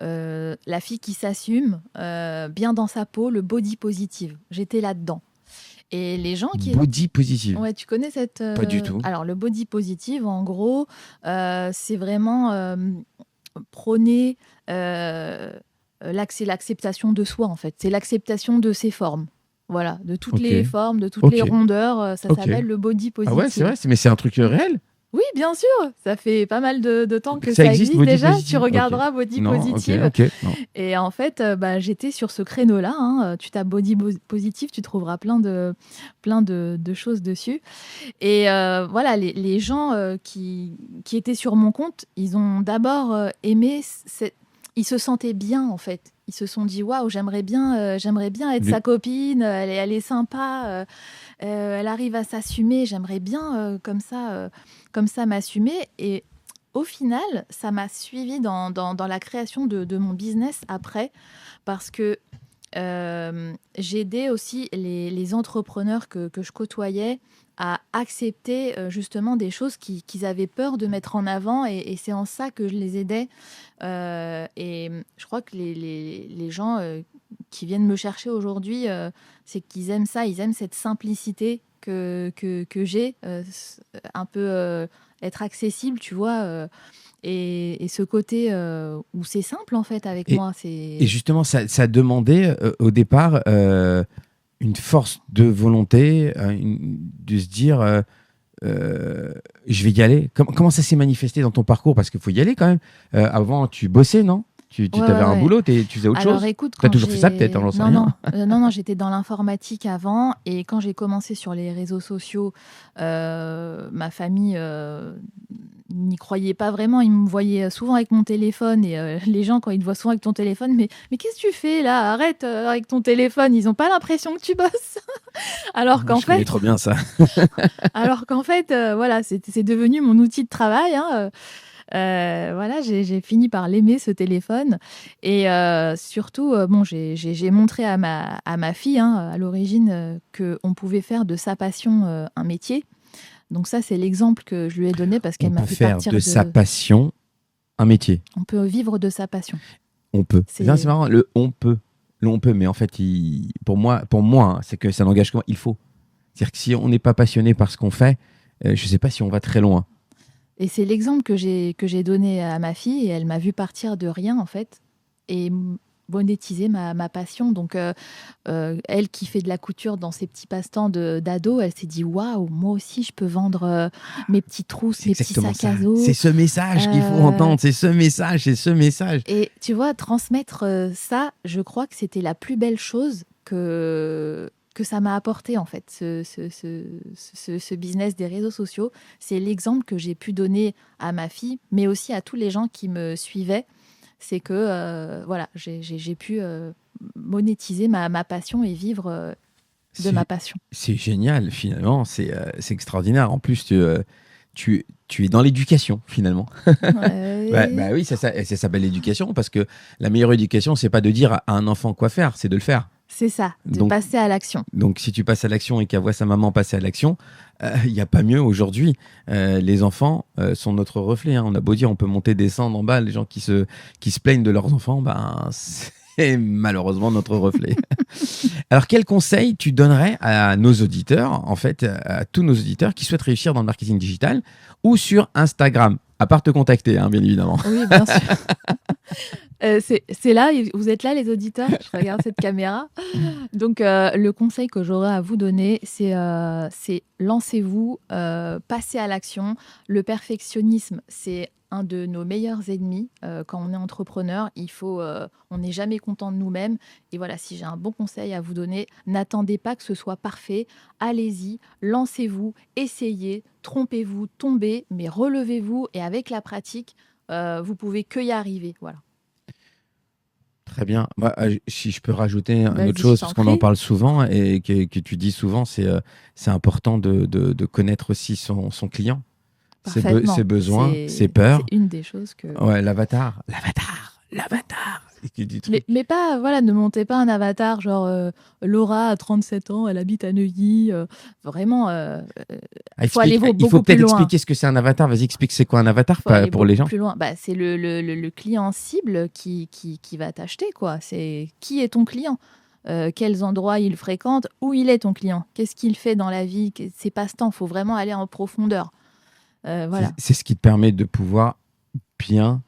[SPEAKER 2] la fille qui s'assume bien dans sa peau, le body positive. J'étais là-dedans. Et les gens qui...
[SPEAKER 1] Body positive.
[SPEAKER 2] Ouais, tu connais cette...
[SPEAKER 1] Pas du tout.
[SPEAKER 2] Alors, le body positive, en gros, c'est vraiment prôner l'acceptation de soi, en fait. C'est l'acceptation de ses formes. Voilà, de toutes
[SPEAKER 1] Ok.
[SPEAKER 2] les formes, de toutes
[SPEAKER 1] Ok.
[SPEAKER 2] les rondeurs. Ça
[SPEAKER 1] Ok.
[SPEAKER 2] s'appelle le body
[SPEAKER 1] Ah ouais, c'est
[SPEAKER 2] positive.
[SPEAKER 1] vrai, mais c'est un truc réel.
[SPEAKER 2] Oui, bien sûr. Ça fait pas mal de temps que
[SPEAKER 1] Ça
[SPEAKER 2] ça
[SPEAKER 1] existe,
[SPEAKER 2] existe
[SPEAKER 1] body
[SPEAKER 2] déjà. Tu
[SPEAKER 1] positive. Ok.
[SPEAKER 2] regarderas body
[SPEAKER 1] Non, ok,
[SPEAKER 2] positive.
[SPEAKER 1] ok. Non.
[SPEAKER 2] Et en fait, j'étais sur ce créneau-là. Hein. Tu tapes positive, tu trouveras plein de choses dessus. Et voilà, les gens qui étaient sur mon compte, ils ont d'abord aimé, ils se sentaient bien en fait. Ils se sont dit waouh, j'aimerais bien être
[SPEAKER 1] Le-
[SPEAKER 2] sa copine. Elle est sympa. Elle arrive à s'assumer. J'aimerais bien comme ça m'assumer. Et au final, ça m'a suivi dans la création de mon business après, parce que j'aidais aussi les entrepreneurs que je côtoyais à accepter justement des choses qu'ils avaient peur de mettre en avant, et c'est en ça que je les aidais. Et je crois que les gens qui viennent me chercher aujourd'hui, c'est qu'ils aiment ça, ils aiment cette simplicité que j'ai, un peu être accessible, tu vois. Et ce côté où c'est simple en fait avec
[SPEAKER 1] Et,
[SPEAKER 2] moi,
[SPEAKER 1] et justement, ça demandait au départ une force de volonté, de se dire je vais y aller. Comment ça s'est manifesté dans ton parcours? Parce qu'il faut y aller quand même. Avant, tu bossais, non? Tu
[SPEAKER 2] Ouais,
[SPEAKER 1] avais
[SPEAKER 2] ouais,
[SPEAKER 1] un
[SPEAKER 2] ouais.
[SPEAKER 1] boulot, tu faisais autre
[SPEAKER 2] Alors
[SPEAKER 1] chose?
[SPEAKER 2] écoute,
[SPEAKER 1] Tu as
[SPEAKER 2] quand
[SPEAKER 1] toujours fait ça peut-être, hein, j'en sais
[SPEAKER 2] non,
[SPEAKER 1] rien.
[SPEAKER 2] non, j'étais dans l'informatique avant, et quand j'ai commencé sur les réseaux sociaux, ma famille n'y croyait pas vraiment. Ils me voyaient souvent avec mon téléphone, et les gens, quand ils te voient souvent avec ton téléphone, mais qu'est-ce que tu fais là? Arrête avec ton téléphone. Ils n'ont pas l'impression que tu bosses. Alors qu'en
[SPEAKER 1] Je connais
[SPEAKER 2] fait,
[SPEAKER 1] trop bien ça.
[SPEAKER 2] voilà, c'est devenu mon outil de travail. Hein. Voilà, j'ai fini par l'aimer, ce téléphone. Et surtout, bon, j'ai montré à ma fille, hein, à l'origine, qu'on pouvait faire de sa passion un métier. Donc ça, c'est l'exemple que je lui ai donné, parce
[SPEAKER 1] On
[SPEAKER 2] qu'elle m'a
[SPEAKER 1] peut
[SPEAKER 2] fait
[SPEAKER 1] faire
[SPEAKER 2] partir
[SPEAKER 1] de sa passion un métier.
[SPEAKER 2] On peut vivre de sa passion.
[SPEAKER 1] On peut.
[SPEAKER 2] C'est-
[SPEAKER 1] C'est marrant, le on peut. Le on peut, mais en fait, pour moi, hein, c'est que ça n'engage que moi. Il faut. C'est-à-dire que si on n'est pas passionné par ce qu'on fait, je ne sais pas si on va très loin.
[SPEAKER 2] Et c'est l'exemple que j'ai donné à ma fille et elle m'a vu partir de rien en fait et monétiser ma passion. Donc elle qui fait de la couture dans ses petits passe-temps d'ado, elle s'est dit waouh, moi aussi je peux vendre mes petits trousses,
[SPEAKER 1] C'est
[SPEAKER 2] mes petits
[SPEAKER 1] exactement
[SPEAKER 2] sacs à
[SPEAKER 1] ça.
[SPEAKER 2] dos.
[SPEAKER 1] C'est ce message qu'il faut entendre. C'est ce message, c'est ce message.
[SPEAKER 2] Et tu vois, transmettre ça, je crois que c'était la plus belle chose que ça m'a apporté, en fait, ce business des réseaux sociaux. C'est l'exemple que j'ai pu donner à ma fille, mais aussi à tous les gens qui me suivaient. C'est que, voilà, j'ai pu monétiser ma passion et vivre de ma passion.
[SPEAKER 1] C'est génial, finalement. C'est extraordinaire. En plus, tu es dans l'éducation, finalement. Bah oui, ça s'appelle l'éducation parce que la meilleure éducation, c'est pas de dire à un enfant quoi faire, c'est de le faire.
[SPEAKER 2] C'est ça, de
[SPEAKER 1] Donc,
[SPEAKER 2] passer à l'action.
[SPEAKER 1] Donc, si tu passes à l'action et qu'elle voit sa maman passer à l'action, il n'y a pas mieux aujourd'hui. Les enfants sont notre reflet. Hein. On a beau dire, on peut monter, descendre en bas. Les gens qui se plaignent de leurs enfants, ben, c'est malheureusement notre reflet. Alors, quel conseil tu donnerais à nos auditeurs, en fait, à tous nos auditeurs qui souhaitent réussir dans le marketing digital ou sur Instagram, à part te contacter, hein, bien évidemment.
[SPEAKER 2] Oui, bien sûr. C'est là, vous êtes là les auditeurs, je regarde cette caméra. Donc le conseil que j'aurais à vous donner, c'est lancez-vous, passez à l'action. Le perfectionnisme, c'est un de nos meilleurs ennemis quand on est entrepreneur. On n'est jamais content de nous-mêmes. Et voilà, si j'ai un bon conseil à vous donner, n'attendez pas que ce soit parfait. Allez-y, lancez-vous, essayez, trompez-vous, tombez, mais relevez-vous. Et avec la pratique, vous pouvez que y arriver. Voilà.
[SPEAKER 1] Très bien. Moi, si je peux rajouter une
[SPEAKER 2] Vas-y,
[SPEAKER 1] autre chose,
[SPEAKER 2] je t'en
[SPEAKER 1] parce qu'on en
[SPEAKER 2] prie.
[SPEAKER 1] parle souvent et que tu dis souvent, c'est important de connaître aussi son client,
[SPEAKER 2] Parfaitement.
[SPEAKER 1] ses besoins, ses
[SPEAKER 2] C'est
[SPEAKER 1] peurs.
[SPEAKER 2] une des choses que...
[SPEAKER 1] Ouais, l'avatar. Et que du truc.
[SPEAKER 2] Mais pas, voilà, ne montez pas un avatar genre Laura a 37 ans, elle habite à Neuilly. Vraiment, faut aller
[SPEAKER 1] Il faut
[SPEAKER 2] beaucoup plus
[SPEAKER 1] peut-être
[SPEAKER 2] loin.
[SPEAKER 1] expliquer ce que c'est un avatar. Vas-y, explique c'est quoi un avatar
[SPEAKER 2] Faut aller
[SPEAKER 1] pour les
[SPEAKER 2] beaucoup
[SPEAKER 1] gens.
[SPEAKER 2] plus loin. Bah, c'est le client cible qui va t'acheter, quoi. C'est qui est ton client? Quels endroits il fréquente? Où il est ton client? Qu'est-ce qu'il fait dans la vie? Ses passe-temps? Faut vraiment aller en profondeur. Voilà.
[SPEAKER 1] C'est ce qui te permet de pouvoir bien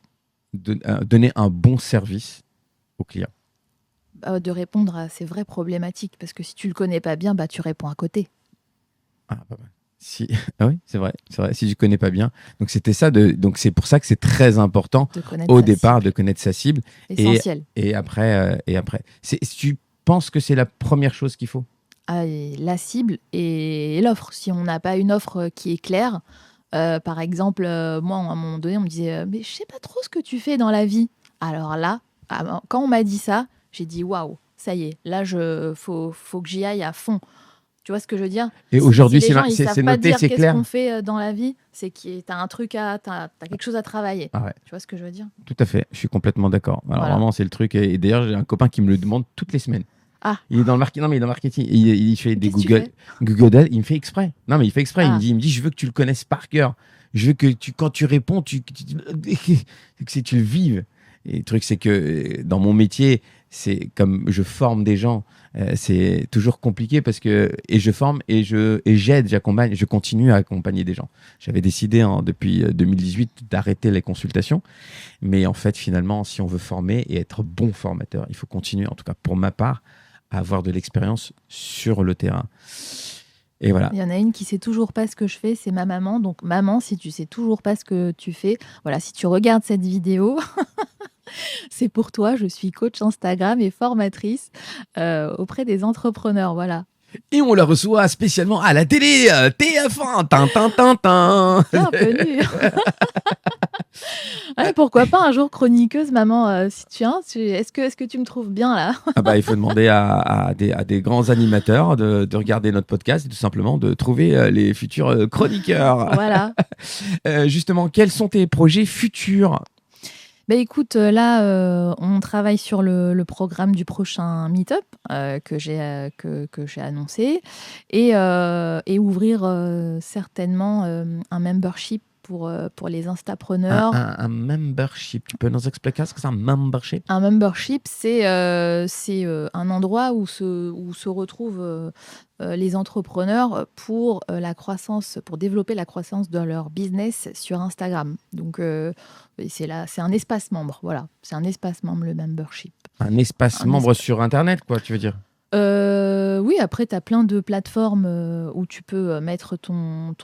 [SPEAKER 1] donner un bon service au client.
[SPEAKER 2] De répondre à ces vraies problématiques. Parce que si tu le connais pas bien, bah, tu réponds à côté.
[SPEAKER 1] Ah, pas mal. Ah oui, c'est vrai. Si tu connais pas bien. Donc c'était ça. Donc c'est pour ça que c'est très important
[SPEAKER 2] De connaître
[SPEAKER 1] au
[SPEAKER 2] sa
[SPEAKER 1] départ
[SPEAKER 2] cible.
[SPEAKER 1] de connaître sa cible.
[SPEAKER 2] Essentiel.
[SPEAKER 1] Et après. Tu penses que c'est la première chose qu'il faut?
[SPEAKER 2] La cible et l'offre. Si on n'a pas une offre qui est claire, par exemple, moi, à un moment donné, on me disait mais je sais pas trop ce que tu fais dans la vie. Alors là, quand on m'a dit ça, j'ai dit waouh, ça y est, là, faut que j'y aille à fond. Tu vois ce que je veux dire?
[SPEAKER 1] Et
[SPEAKER 2] Si
[SPEAKER 1] aujourd'hui,
[SPEAKER 2] les gens ils savent
[SPEAKER 1] c'est
[SPEAKER 2] pas
[SPEAKER 1] noté,
[SPEAKER 2] dire
[SPEAKER 1] c'est
[SPEAKER 2] qu'est-ce
[SPEAKER 1] clair.
[SPEAKER 2] qu'on fait dans la vie, c'est que t'as quelque chose à travailler.
[SPEAKER 1] Ah ouais,
[SPEAKER 2] Tu vois ce que je veux dire?
[SPEAKER 1] tout à fait. Je suis complètement d'accord. Alors
[SPEAKER 2] Voilà.
[SPEAKER 1] vraiment, c'est le truc. Et d'ailleurs, j'ai un copain qui me le demande toutes les semaines.
[SPEAKER 2] Ah,
[SPEAKER 1] Il est dans le marketing. Non, mais il est dans le marketing. Il fait des
[SPEAKER 2] qu'est-ce que tu fais?
[SPEAKER 1] Google Ads. Il me fait exprès. Non, mais il fait exprès.
[SPEAKER 2] Ah.
[SPEAKER 1] Il me dit, je veux que tu le connaisses par cœur. Je veux que quand tu réponds, que tu le vives. Et le truc, c'est que dans mon métier, c'est comme je forme des gens, c'est toujours compliqué parce que je forme et j'aide, j'accompagne, je continue à accompagner des gens. J'avais décidé depuis 2018 d'arrêter les consultations, mais en fait, finalement, si on veut former et être bon formateur, il faut continuer, en tout cas pour ma part, à avoir de l'expérience sur le terrain. Et voilà.
[SPEAKER 2] Il y en a une qui sait toujours pas ce que je fais, c'est ma maman. Donc maman, si tu sais toujours pas ce que tu fais, voilà, si tu regardes cette vidéo, c'est pour toi. Je suis coach Instagram et formatrice auprès des entrepreneurs. Voilà.
[SPEAKER 1] Et on la reçoit spécialement à la télé, TF1, tin.
[SPEAKER 2] Bienvenue. Ouais, pourquoi pas un jour chroniqueuse, maman, si tu as. Est-ce que tu me trouves bien là?
[SPEAKER 1] Ah bah, il faut demander à des grands animateurs de regarder notre podcast et tout simplement de trouver les futurs chroniqueurs.
[SPEAKER 2] Voilà.
[SPEAKER 1] Justement, quels sont tes projets futurs?
[SPEAKER 2] Bah écoute, là, on travaille sur le programme du prochain meet-up que j'ai annoncé et ouvrir certainement un membership pour les
[SPEAKER 1] Un,
[SPEAKER 2] instapreneurs.
[SPEAKER 1] un membership, tu peux nous expliquer ce que c'est un membership?
[SPEAKER 2] Un membership, c'est un endroit où se retrouvent les entrepreneurs pour la croissance, pour développer la croissance de leur business sur Instagram. Donc, c'est un espace membre. Voilà, c'est un espace membre, le membership.
[SPEAKER 1] Un espace
[SPEAKER 2] Un
[SPEAKER 1] membre
[SPEAKER 2] espace.
[SPEAKER 1] sur Internet, quoi, tu veux dire?
[SPEAKER 2] Oui, après, tu as plein de plateformes où tu peux mettre ton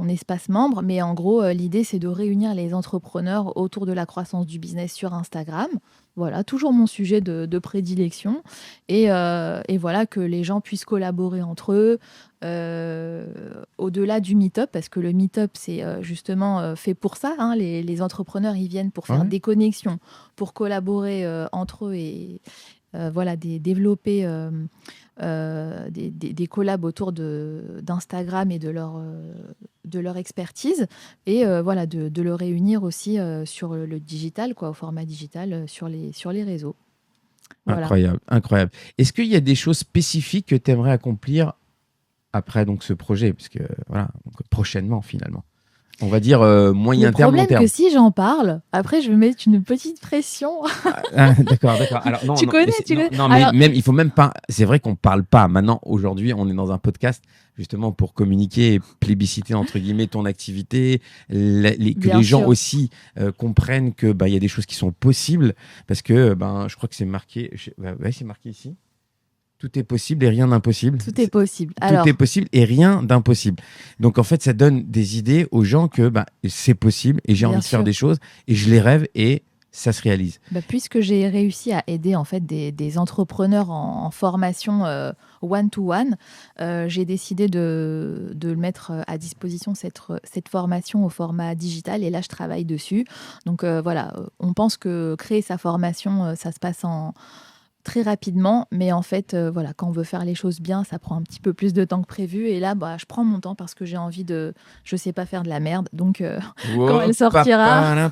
[SPEAKER 2] espace membre, mais en gros, l'idée, c'est de réunir les entrepreneurs autour de la croissance du business sur Instagram. Voilà, toujours mon sujet de prédilection. Et voilà, que les gens puissent collaborer entre eux, au-delà du meet-up, parce que le meet-up, c'est justement fait pour ça, hein. Les entrepreneurs, ils viennent pour faire
[SPEAKER 1] Ouais.
[SPEAKER 2] des connexions, pour collaborer entre eux et voilà, développer des collabs autour d'Instagram et de leur expertise, et voilà, de le réunir aussi sur le digital, quoi, au format digital, sur les réseaux. Voilà.
[SPEAKER 1] Incroyable, incroyable. Est-ce qu'il y a des choses spécifiques que tu aimerais accomplir après donc ce projet? Parce que voilà, donc, prochainement finalement. On va dire moyen
[SPEAKER 2] Le
[SPEAKER 1] terme, long
[SPEAKER 2] problème,
[SPEAKER 1] terme.
[SPEAKER 2] que si j'en parle, après, je vais mettre une petite pression.
[SPEAKER 1] D'accord, d'accord. Alors non,
[SPEAKER 2] Tu
[SPEAKER 1] non,
[SPEAKER 2] connais,
[SPEAKER 1] mais c'est-
[SPEAKER 2] tu
[SPEAKER 1] non,
[SPEAKER 2] connais.
[SPEAKER 1] non, mais
[SPEAKER 2] Alors,
[SPEAKER 1] même il faut même pas. C'est vrai qu'on parle pas. Maintenant, aujourd'hui, on est dans un podcast justement pour communiquer et plébisciter entre guillemets ton activité, que
[SPEAKER 2] bien
[SPEAKER 1] les gens
[SPEAKER 2] sûr.
[SPEAKER 1] aussi comprennent que bah il y a des choses qui sont possibles parce que ben je crois que c'est marqué. Ouais, c'est marqué ici. Tout est possible et rien d'impossible.
[SPEAKER 2] Tout est possible.
[SPEAKER 1] Tout
[SPEAKER 2] Alors,
[SPEAKER 1] est possible et rien d'impossible. Donc en fait, ça donne des idées aux gens que bah, c'est possible et j'ai
[SPEAKER 2] bien
[SPEAKER 1] envie de faire
[SPEAKER 2] sûr.
[SPEAKER 1] des choses et je les rêve et ça se réalise.
[SPEAKER 2] Puisque j'ai réussi à aider en fait des entrepreneurs en formation one-to-one, j'ai décidé de mettre à disposition cette formation au format digital, et là je travaille dessus. Donc voilà, on pense que créer sa formation, ça se passe très rapidement, mais en fait, voilà, quand on veut faire les choses bien, ça prend un petit peu plus de temps que prévu. Et là, je prends mon temps parce que j'ai envie je sais pas faire de la merde, donc quand elle sortira,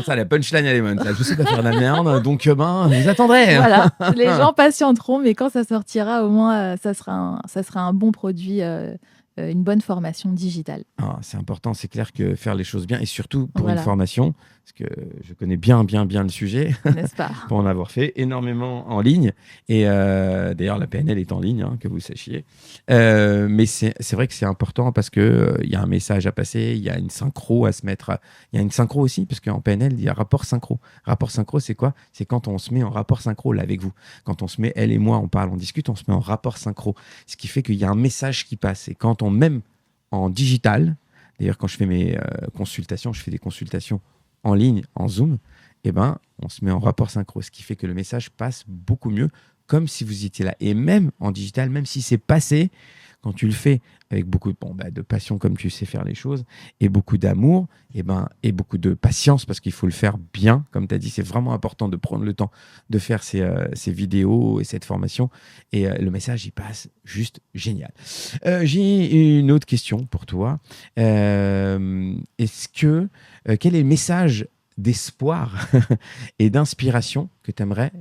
[SPEAKER 1] Ça, la punchline, elle est bonne. Ça. Je sais pas faire de la merde, donc ben, vous attendrez.
[SPEAKER 2] voilà, les gens patienteront, mais quand ça sortira, au moins, ça sera un bon produit, une bonne formation digitale.
[SPEAKER 1] Ah, c'est important, c'est clair que faire les choses bien et surtout pour une
[SPEAKER 2] Voilà,
[SPEAKER 1] formation, parce que je connais bien, bien, bien le sujet.
[SPEAKER 2] n'est-ce pas?
[SPEAKER 1] Pour en avoir fait énormément en ligne. Et d'ailleurs, la PNL est en ligne, hein, que vous sachiez. Mais c'est vrai que c'est important parce qu'il y a un message à passer, il y a une synchro à se mettre. Il y a une synchro aussi, parce qu'en PNL, il y a rapport synchro. Rapport synchro, c'est quoi? C'est quand on se met en rapport synchro là avec vous. Quand on se met, elle et moi, on parle, on discute, on se met en rapport synchro. Ce qui fait qu'il y a un message qui passe. Et quand on, même en digital, d'ailleurs, quand je fais mes consultations, je fais des consultations en ligne, en Zoom, eh ben, on se met en rapport synchro, ce qui fait que le message passe beaucoup mieux, comme si vous étiez là. Et même en digital, même si c'est passé, quand tu le fais avec beaucoup de passion, comme tu sais faire les choses, et beaucoup d'amour, et beaucoup de patience, parce qu'il faut le faire bien. Comme tu as dit, c'est vraiment important de prendre le temps de faire ces vidéos et cette formation. Et le message, il passe juste génial. J'ai une autre question pour toi. Quel est le message d'espoir et d'inspiration que tu aimerais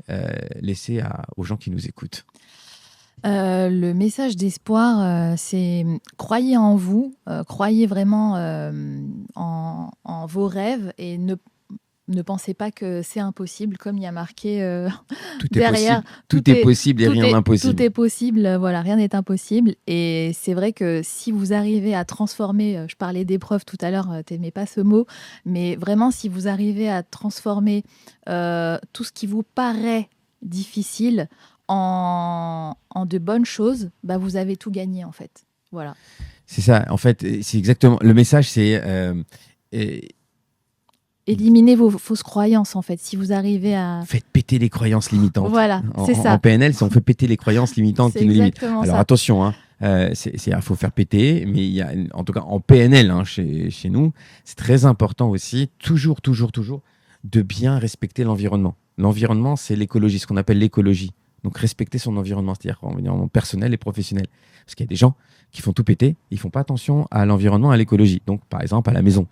[SPEAKER 1] laisser aux gens qui nous écoutent?
[SPEAKER 2] Le message d'espoir, c'est croyez en vous, croyez vraiment en vos rêves, et ne pensez pas que c'est impossible, comme il y a marqué
[SPEAKER 1] Tout est
[SPEAKER 2] derrière.
[SPEAKER 1] possible, tout est possible et rien d'impossible.
[SPEAKER 2] Tout est possible, voilà, rien n'est impossible. Et c'est vrai que si vous arrivez à transformer, je parlais d'épreuve tout à l'heure, t'aimais pas ce mot, mais vraiment, si vous arrivez à transformer tout ce qui vous paraît difficile en de bonnes choses, vous avez tout gagné, en fait. Voilà.
[SPEAKER 1] C'est ça, en fait, c'est exactement. Le message, c'est
[SPEAKER 2] éliminez vos fausses croyances, en fait. Si vous arrivez à...
[SPEAKER 1] faites péter les croyances limitantes.
[SPEAKER 2] Voilà, c'est ça.
[SPEAKER 1] En PNL, on fait péter les croyances limitantes
[SPEAKER 2] C'est
[SPEAKER 1] qui nous limitent.
[SPEAKER 2] exactement
[SPEAKER 1] Alors
[SPEAKER 2] ça.
[SPEAKER 1] attention, hein, il faut faire péter, mais il y a, en tout cas en PNL, hein, chez nous, c'est très important aussi, toujours, de bien respecter l'environnement. L'environnement, c'est l'écologie, ce qu'on appelle l'écologie. Donc respecter son environnement, c'est-à-dire environnement personnel et professionnel. Parce qu'il y a des gens qui font tout péter, ils font pas attention à l'environnement, à l'écologie. Donc par exemple à la maison,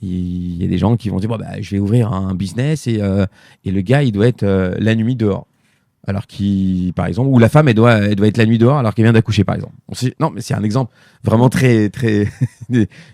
[SPEAKER 1] il y a des gens qui vont dire je vais ouvrir un business et le gars il doit être la nuit dehors. alors par exemple, ou la femme, elle doit être la nuit dehors alors qu'elle vient d'accoucher, par exemple. Non, mais c'est un exemple vraiment très, très,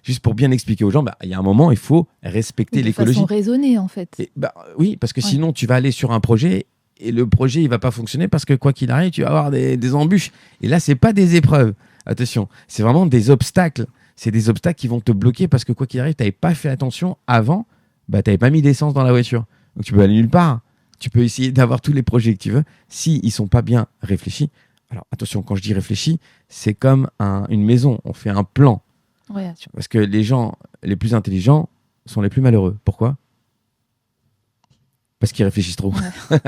[SPEAKER 1] juste pour bien expliquer aux gens, il y a un moment, il faut respecter l'écologie.
[SPEAKER 2] De façon raisonnée, en fait.
[SPEAKER 1] Oui, parce que sinon, tu vas aller sur un projet et le projet, il va pas fonctionner parce que quoi qu'il arrive, tu vas avoir des embûches. Et là, c'est pas des épreuves. Attention, c'est vraiment des obstacles. C'est des obstacles qui vont te bloquer parce que quoi qu'il arrive, tu n'avais pas fait attention avant, tu n'avais pas mis d'essence dans la voiture. Donc tu peux aller nulle part. Tu peux essayer d'avoir tous les projets que tu veux. S'ils ne sont pas bien réfléchis, alors attention, quand je dis réfléchi, c'est comme une maison. On fait un plan.
[SPEAKER 2] Ouais.
[SPEAKER 1] Parce que les gens les plus intelligents sont les plus malheureux. Pourquoi ? Parce qu'ils réfléchissent trop. Ouais.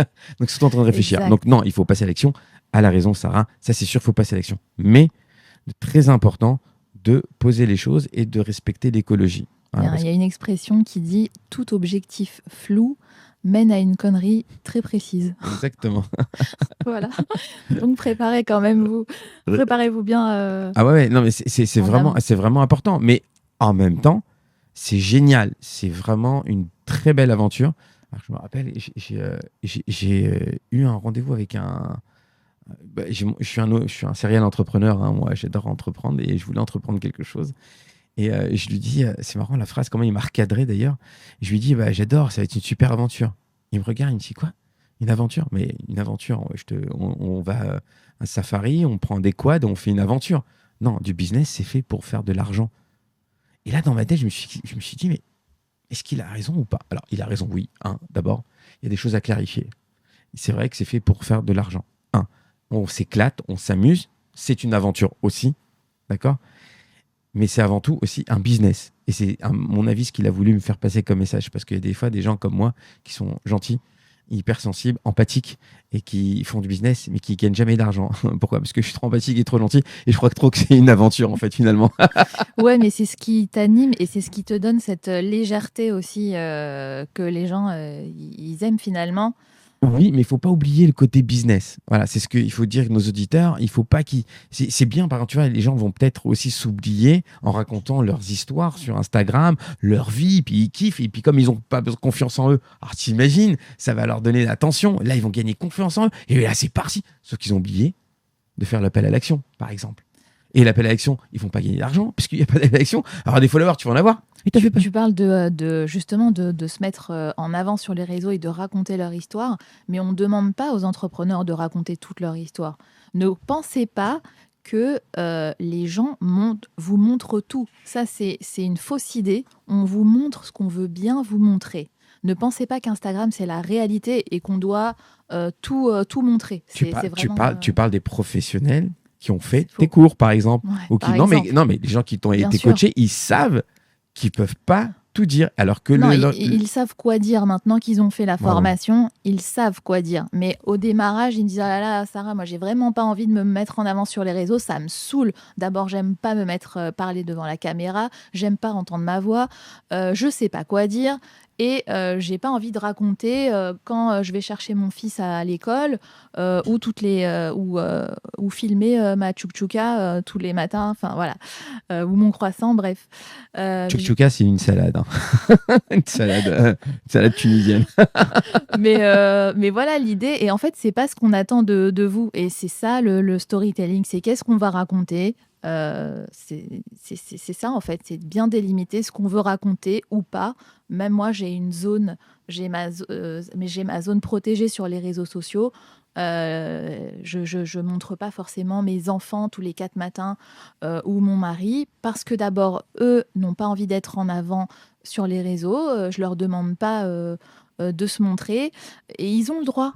[SPEAKER 1] Donc ils sont en train de réfléchir. Exact. Donc non, il faut passer à l'action. À la raison, Sarah. Ça, c'est sûr, il faut passer à l'action. Mais, très important, de poser les choses et de respecter l'écologie.
[SPEAKER 2] Voilà, il y a une expression qui dit « tout objectif flou mène à une connerie très précise ».
[SPEAKER 1] Exactement.
[SPEAKER 2] Voilà. Donc préparez-vous bien.
[SPEAKER 1] Ah ouais, non, mais c'est vraiment important. Mais en même temps, c'est génial. C'est vraiment une très belle aventure. Alors, je me rappelle, j'ai eu un rendez-vous avec je suis un serial entrepreneur, hein, moi j'adore entreprendre et je voulais entreprendre quelque chose. Et je lui dis, c'est marrant la phrase, comment il m'a recadré d'ailleurs. Je lui dis, j'adore, ça va être une super aventure. Il me regarde, il me dit, quoi ? Une aventure ? Mais une aventure, on va à un safari, on prend des quads, on fait une aventure. Non, du business, c'est fait pour faire de l'argent. Et là, dans ma tête, je me suis dit, mais est-ce qu'il a raison ou pas ? Alors, il a raison, oui. D'abord, il y a des choses à clarifier. C'est vrai que c'est fait pour faire de l'argent. On s'éclate, on s'amuse, c'est une aventure aussi, d'accord ? Mais c'est avant tout aussi un business. Et c'est, à mon avis, ce qu'il a voulu me faire passer comme message. Parce qu'il y a des fois des gens comme moi qui sont gentils, hypersensibles, empathiques et qui font du business, mais qui ne gagnent jamais d'argent. Pourquoi ? Parce que je suis trop empathique et trop gentil. Et je crois trop que c'est une aventure, en fait, finalement.
[SPEAKER 2] Ouais, mais c'est ce qui t'anime et c'est ce qui te donne cette légèreté aussi que les gens, ils aiment finalement.
[SPEAKER 1] Oui, mais il ne faut pas oublier le côté business. Voilà, c'est ce qu'il faut dire à nos auditeurs. Il faut pas qu'ils. C'est bien, par exemple, tu vois, les gens vont peut-être aussi s'oublier en racontant leurs histoires sur Instagram, leur vie, puis ils kiffent. Et puis, comme ils n'ont pas confiance en eux, alors t'imagines, ça va leur donner l'attention. Là, ils vont gagner confiance en eux. Et là, c'est parti. Sauf qu'ils ont oublié de faire l'appel à l'action, par exemple. Et l'appel à l'action, ils ne vont pas gagner d'argent, puisqu'il n'y a pas d'appel à l'action. Alors, des followers, tu vas en avoir.
[SPEAKER 2] Tu parles justement de se mettre en avant sur les réseaux et de raconter leur histoire, mais on ne demande pas aux entrepreneurs de raconter toute leur histoire. Ne pensez pas que les gens vous montrent tout. Ça, c'est une fausse idée. On vous montre ce qu'on veut bien vous montrer. Ne pensez pas qu'Instagram, c'est la réalité et qu'on doit tout montrer.
[SPEAKER 1] Tu parles des professionnels qui ont fait tes cours, par exemple. Ouais, non, mais les gens qui t'ont été coachés, ils savent qu'ils peuvent pas tout dire. Alors que
[SPEAKER 2] ils savent quoi dire maintenant qu'ils ont fait la formation. Ils savent quoi dire. Mais au démarrage, ils me disent « Ah là là, Sarah, moi, j'ai vraiment pas envie de me mettre en avant sur les réseaux. Ça me saoule. D'abord, j'aime pas me mettre parler devant la caméra. J'aime pas entendre ma voix. Je sais pas quoi dire. » Et j'ai pas envie de raconter quand je vais chercher mon fils à l'école ou filmer ma tchouk-tchouka tous les matins, enfin voilà, ou mon croissant, bref.
[SPEAKER 1] Tchouk-tchouka, c'est une salade, hein. une salade tunisienne.
[SPEAKER 2] mais voilà l'idée. Et en fait, c'est pas ce qu'on attend de vous. Et c'est ça le storytelling, c'est qu'est-ce qu'on va raconter. C'est ça en fait, c'est bien délimiter ce qu'on veut raconter ou pas. Même moi, j'ai une zone, j'ai ma zone protégée sur les réseaux sociaux. Je montre pas forcément mes enfants tous les 4 matins ou mon mari parce que d'abord, eux n'ont pas envie d'être en avant sur les réseaux. Je leur demande pas de se montrer et ils ont le droit.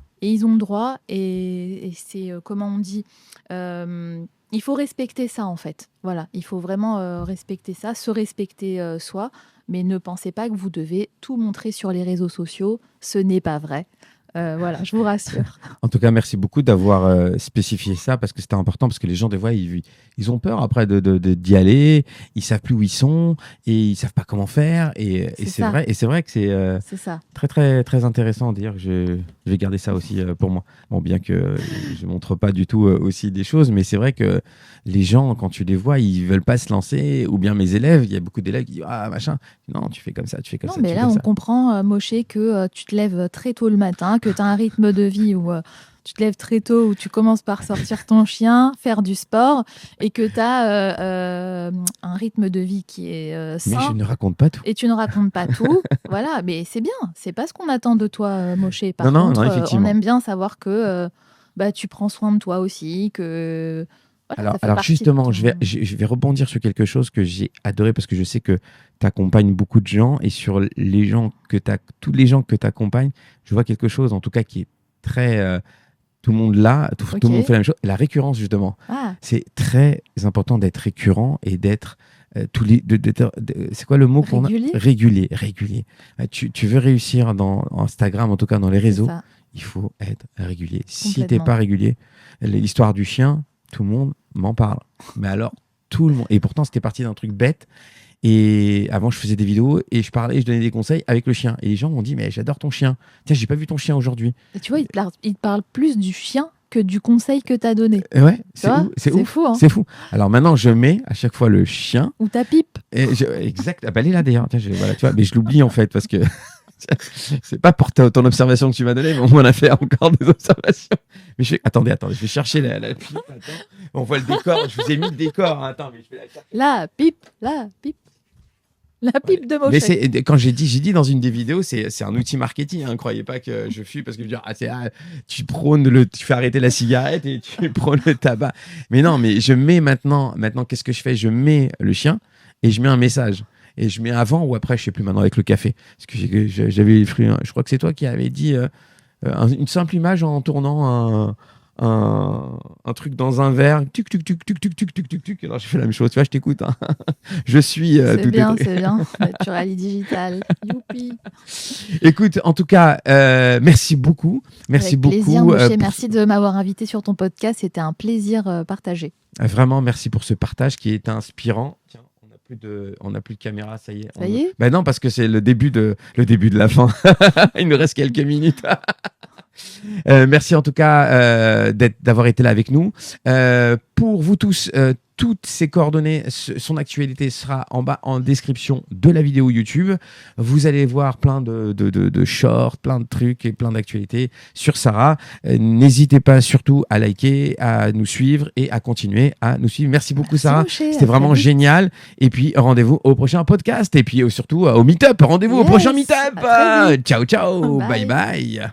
[SPEAKER 2] Et c'est comment on dit. Il faut respecter ça, en fait. Voilà, il faut vraiment respecter ça, se respecter soi, mais ne pensez pas que vous devez tout montrer sur les réseaux sociaux. Ce n'est pas vrai. Voilà, je vous rassure.
[SPEAKER 1] En tout cas, merci beaucoup d'avoir spécifié ça parce que c'était important, parce que les gens, des fois, ils ont peur après d'y aller, ils savent plus où ils sont et ils savent pas comment faire. Et c'est vrai que c'est très, très, très intéressant. D'ailleurs, je vais garder ça aussi pour moi. Bon, bien que je montre pas du tout aussi des choses, mais c'est vrai que les gens, quand tu les vois, ils veulent pas se lancer. Ou bien mes élèves, il y a beaucoup d'élèves qui disent ah machin, non, tu fais comme ça, tu fais comme ça.
[SPEAKER 2] Non, mais là, on comprend, Moshe, que tu te lèves très tôt le matin, que tu as un rythme de vie où tu te lèves très tôt, où tu commences par sortir ton chien, faire du sport, et que tu as un rythme de vie qui est
[SPEAKER 1] Mais
[SPEAKER 2] sain,
[SPEAKER 1] je ne raconte pas tout.
[SPEAKER 2] et tu ne racontes pas tout. Voilà, mais c'est bien. C'est pas ce qu'on attend de toi, Moshe. Par
[SPEAKER 1] Non,
[SPEAKER 2] contre, on
[SPEAKER 1] effectivement.
[SPEAKER 2] aime bien savoir que tu prends soin de toi aussi, que voilà, ça fait
[SPEAKER 1] Alors
[SPEAKER 2] partie de
[SPEAKER 1] justement,
[SPEAKER 2] ton-
[SPEAKER 1] je vais rebondir sur quelque chose que j'ai adoré parce que je sais que tu accompagnes beaucoup de gens et sur les gens tous les gens que tu accompagnes, je vois quelque chose en tout cas qui est très tout le monde là, tout le monde
[SPEAKER 2] Ok.
[SPEAKER 1] fait la même chose. La récurrence justement,
[SPEAKER 2] Ah,
[SPEAKER 1] c'est très important d'être récurrent et d'être c'est quoi le mot qu'on a?
[SPEAKER 2] régulier.
[SPEAKER 1] Régulier. Tu veux réussir dans Instagram, en tout cas dans les
[SPEAKER 2] C'est
[SPEAKER 1] réseaux,
[SPEAKER 2] ça,
[SPEAKER 1] il faut être régulier. Si t'es
[SPEAKER 2] complètement.
[SPEAKER 1] pas régulier, l'histoire du chien, tout le monde m'en parle. Mais alors, tout le monde. Et pourtant, c'était parti d'un truc bête. Et avant, je faisais des vidéos et je parlais, je donnais des conseils avec le chien. Et les gens m'ont dit, mais j'adore ton chien. Tiens, j'ai pas vu ton chien aujourd'hui.
[SPEAKER 2] Et tu vois, il te parle plus du chien que du conseil que tu as donné.
[SPEAKER 1] Et ouais,
[SPEAKER 2] Tu vois,
[SPEAKER 1] c'est
[SPEAKER 2] c'est
[SPEAKER 1] ouf.
[SPEAKER 2] fou, hein.
[SPEAKER 1] C'est fou. Alors maintenant, je mets à chaque fois le chien.
[SPEAKER 2] Ou ta pipe.
[SPEAKER 1] Exact. Ah bah, elle est là d'ailleurs. Tiens, voilà, tu vois, mais je l'oublie en fait parce que c'est pas pour ton observation que tu m'as donnée, mais on a fait encore des observations. Mais attendez, je vais chercher la pipe. Attends. On voit le décor. Je vous ai mis le décor. Hein. Attends, mais je vais la chercher.
[SPEAKER 2] La pipe, la pipe. La pipe de
[SPEAKER 1] Mais
[SPEAKER 2] Moshe.
[SPEAKER 1] quand j'ai dit dans une des vidéos, c'est un outil marketing. Hein. Croyez pas que je fuis parce que je veux dire, tu prônes tu fais arrêter la cigarette et tu prônes le tabac. Mais non, mais je mets maintenant, qu'est-ce que je fais? Je mets le chien et je mets un message. Et je mets avant ou après, je sais plus maintenant avec le café. Parce que j'avais les fruits. Je crois que c'est toi qui avais dit une simple image en tournant un truc dans un verre. Tuc, tuc, tuc, tuc, tuc, tuc, tuc, tuc, tuc. Alors j'ai fait la même chose. Tu vois, je t'écoute. Hein. Je suis
[SPEAKER 2] C'est
[SPEAKER 1] tout
[SPEAKER 2] bien,
[SPEAKER 1] détruit.
[SPEAKER 2] c'est bien. Naturally digital. Youpi.
[SPEAKER 1] Écoute, en tout cas, merci beaucoup. Merci
[SPEAKER 2] Avec
[SPEAKER 1] beaucoup.
[SPEAKER 2] plaisir, Moshe.
[SPEAKER 1] Pour-
[SPEAKER 2] Merci de m'avoir invité sur ton podcast. C'était un plaisir partagé.
[SPEAKER 1] Vraiment, merci pour ce partage qui est inspirant. Tiens, on n'a plus de caméra, ça y est.
[SPEAKER 2] Ça y est?
[SPEAKER 1] Ben non, parce que c'est le début de la fin. Il nous reste quelques minutes. Merci en tout cas d'avoir été là avec nous. Pour vous tous, toutes ces coordonnées, son actualité sera en bas en description de la vidéo YouTube. Vous allez voir plein de shorts, plein de trucs et plein d'actualités sur Sarah. N'hésitez pas surtout à liker, à nous suivre et à continuer à nous suivre. Merci beaucoup,
[SPEAKER 2] Merci,
[SPEAKER 1] Sarah.
[SPEAKER 2] Moshe.
[SPEAKER 1] C'était
[SPEAKER 2] À très
[SPEAKER 1] vraiment
[SPEAKER 2] vite.
[SPEAKER 1] génial. Et puis, rendez-vous au prochain podcast. Et puis, surtout, au meet-up. Rendez-vous au
[SPEAKER 2] Yes.
[SPEAKER 1] prochain meet-up.
[SPEAKER 2] À très vite.
[SPEAKER 1] Ciao, ciao.
[SPEAKER 2] Bye.
[SPEAKER 1] Bye, bye.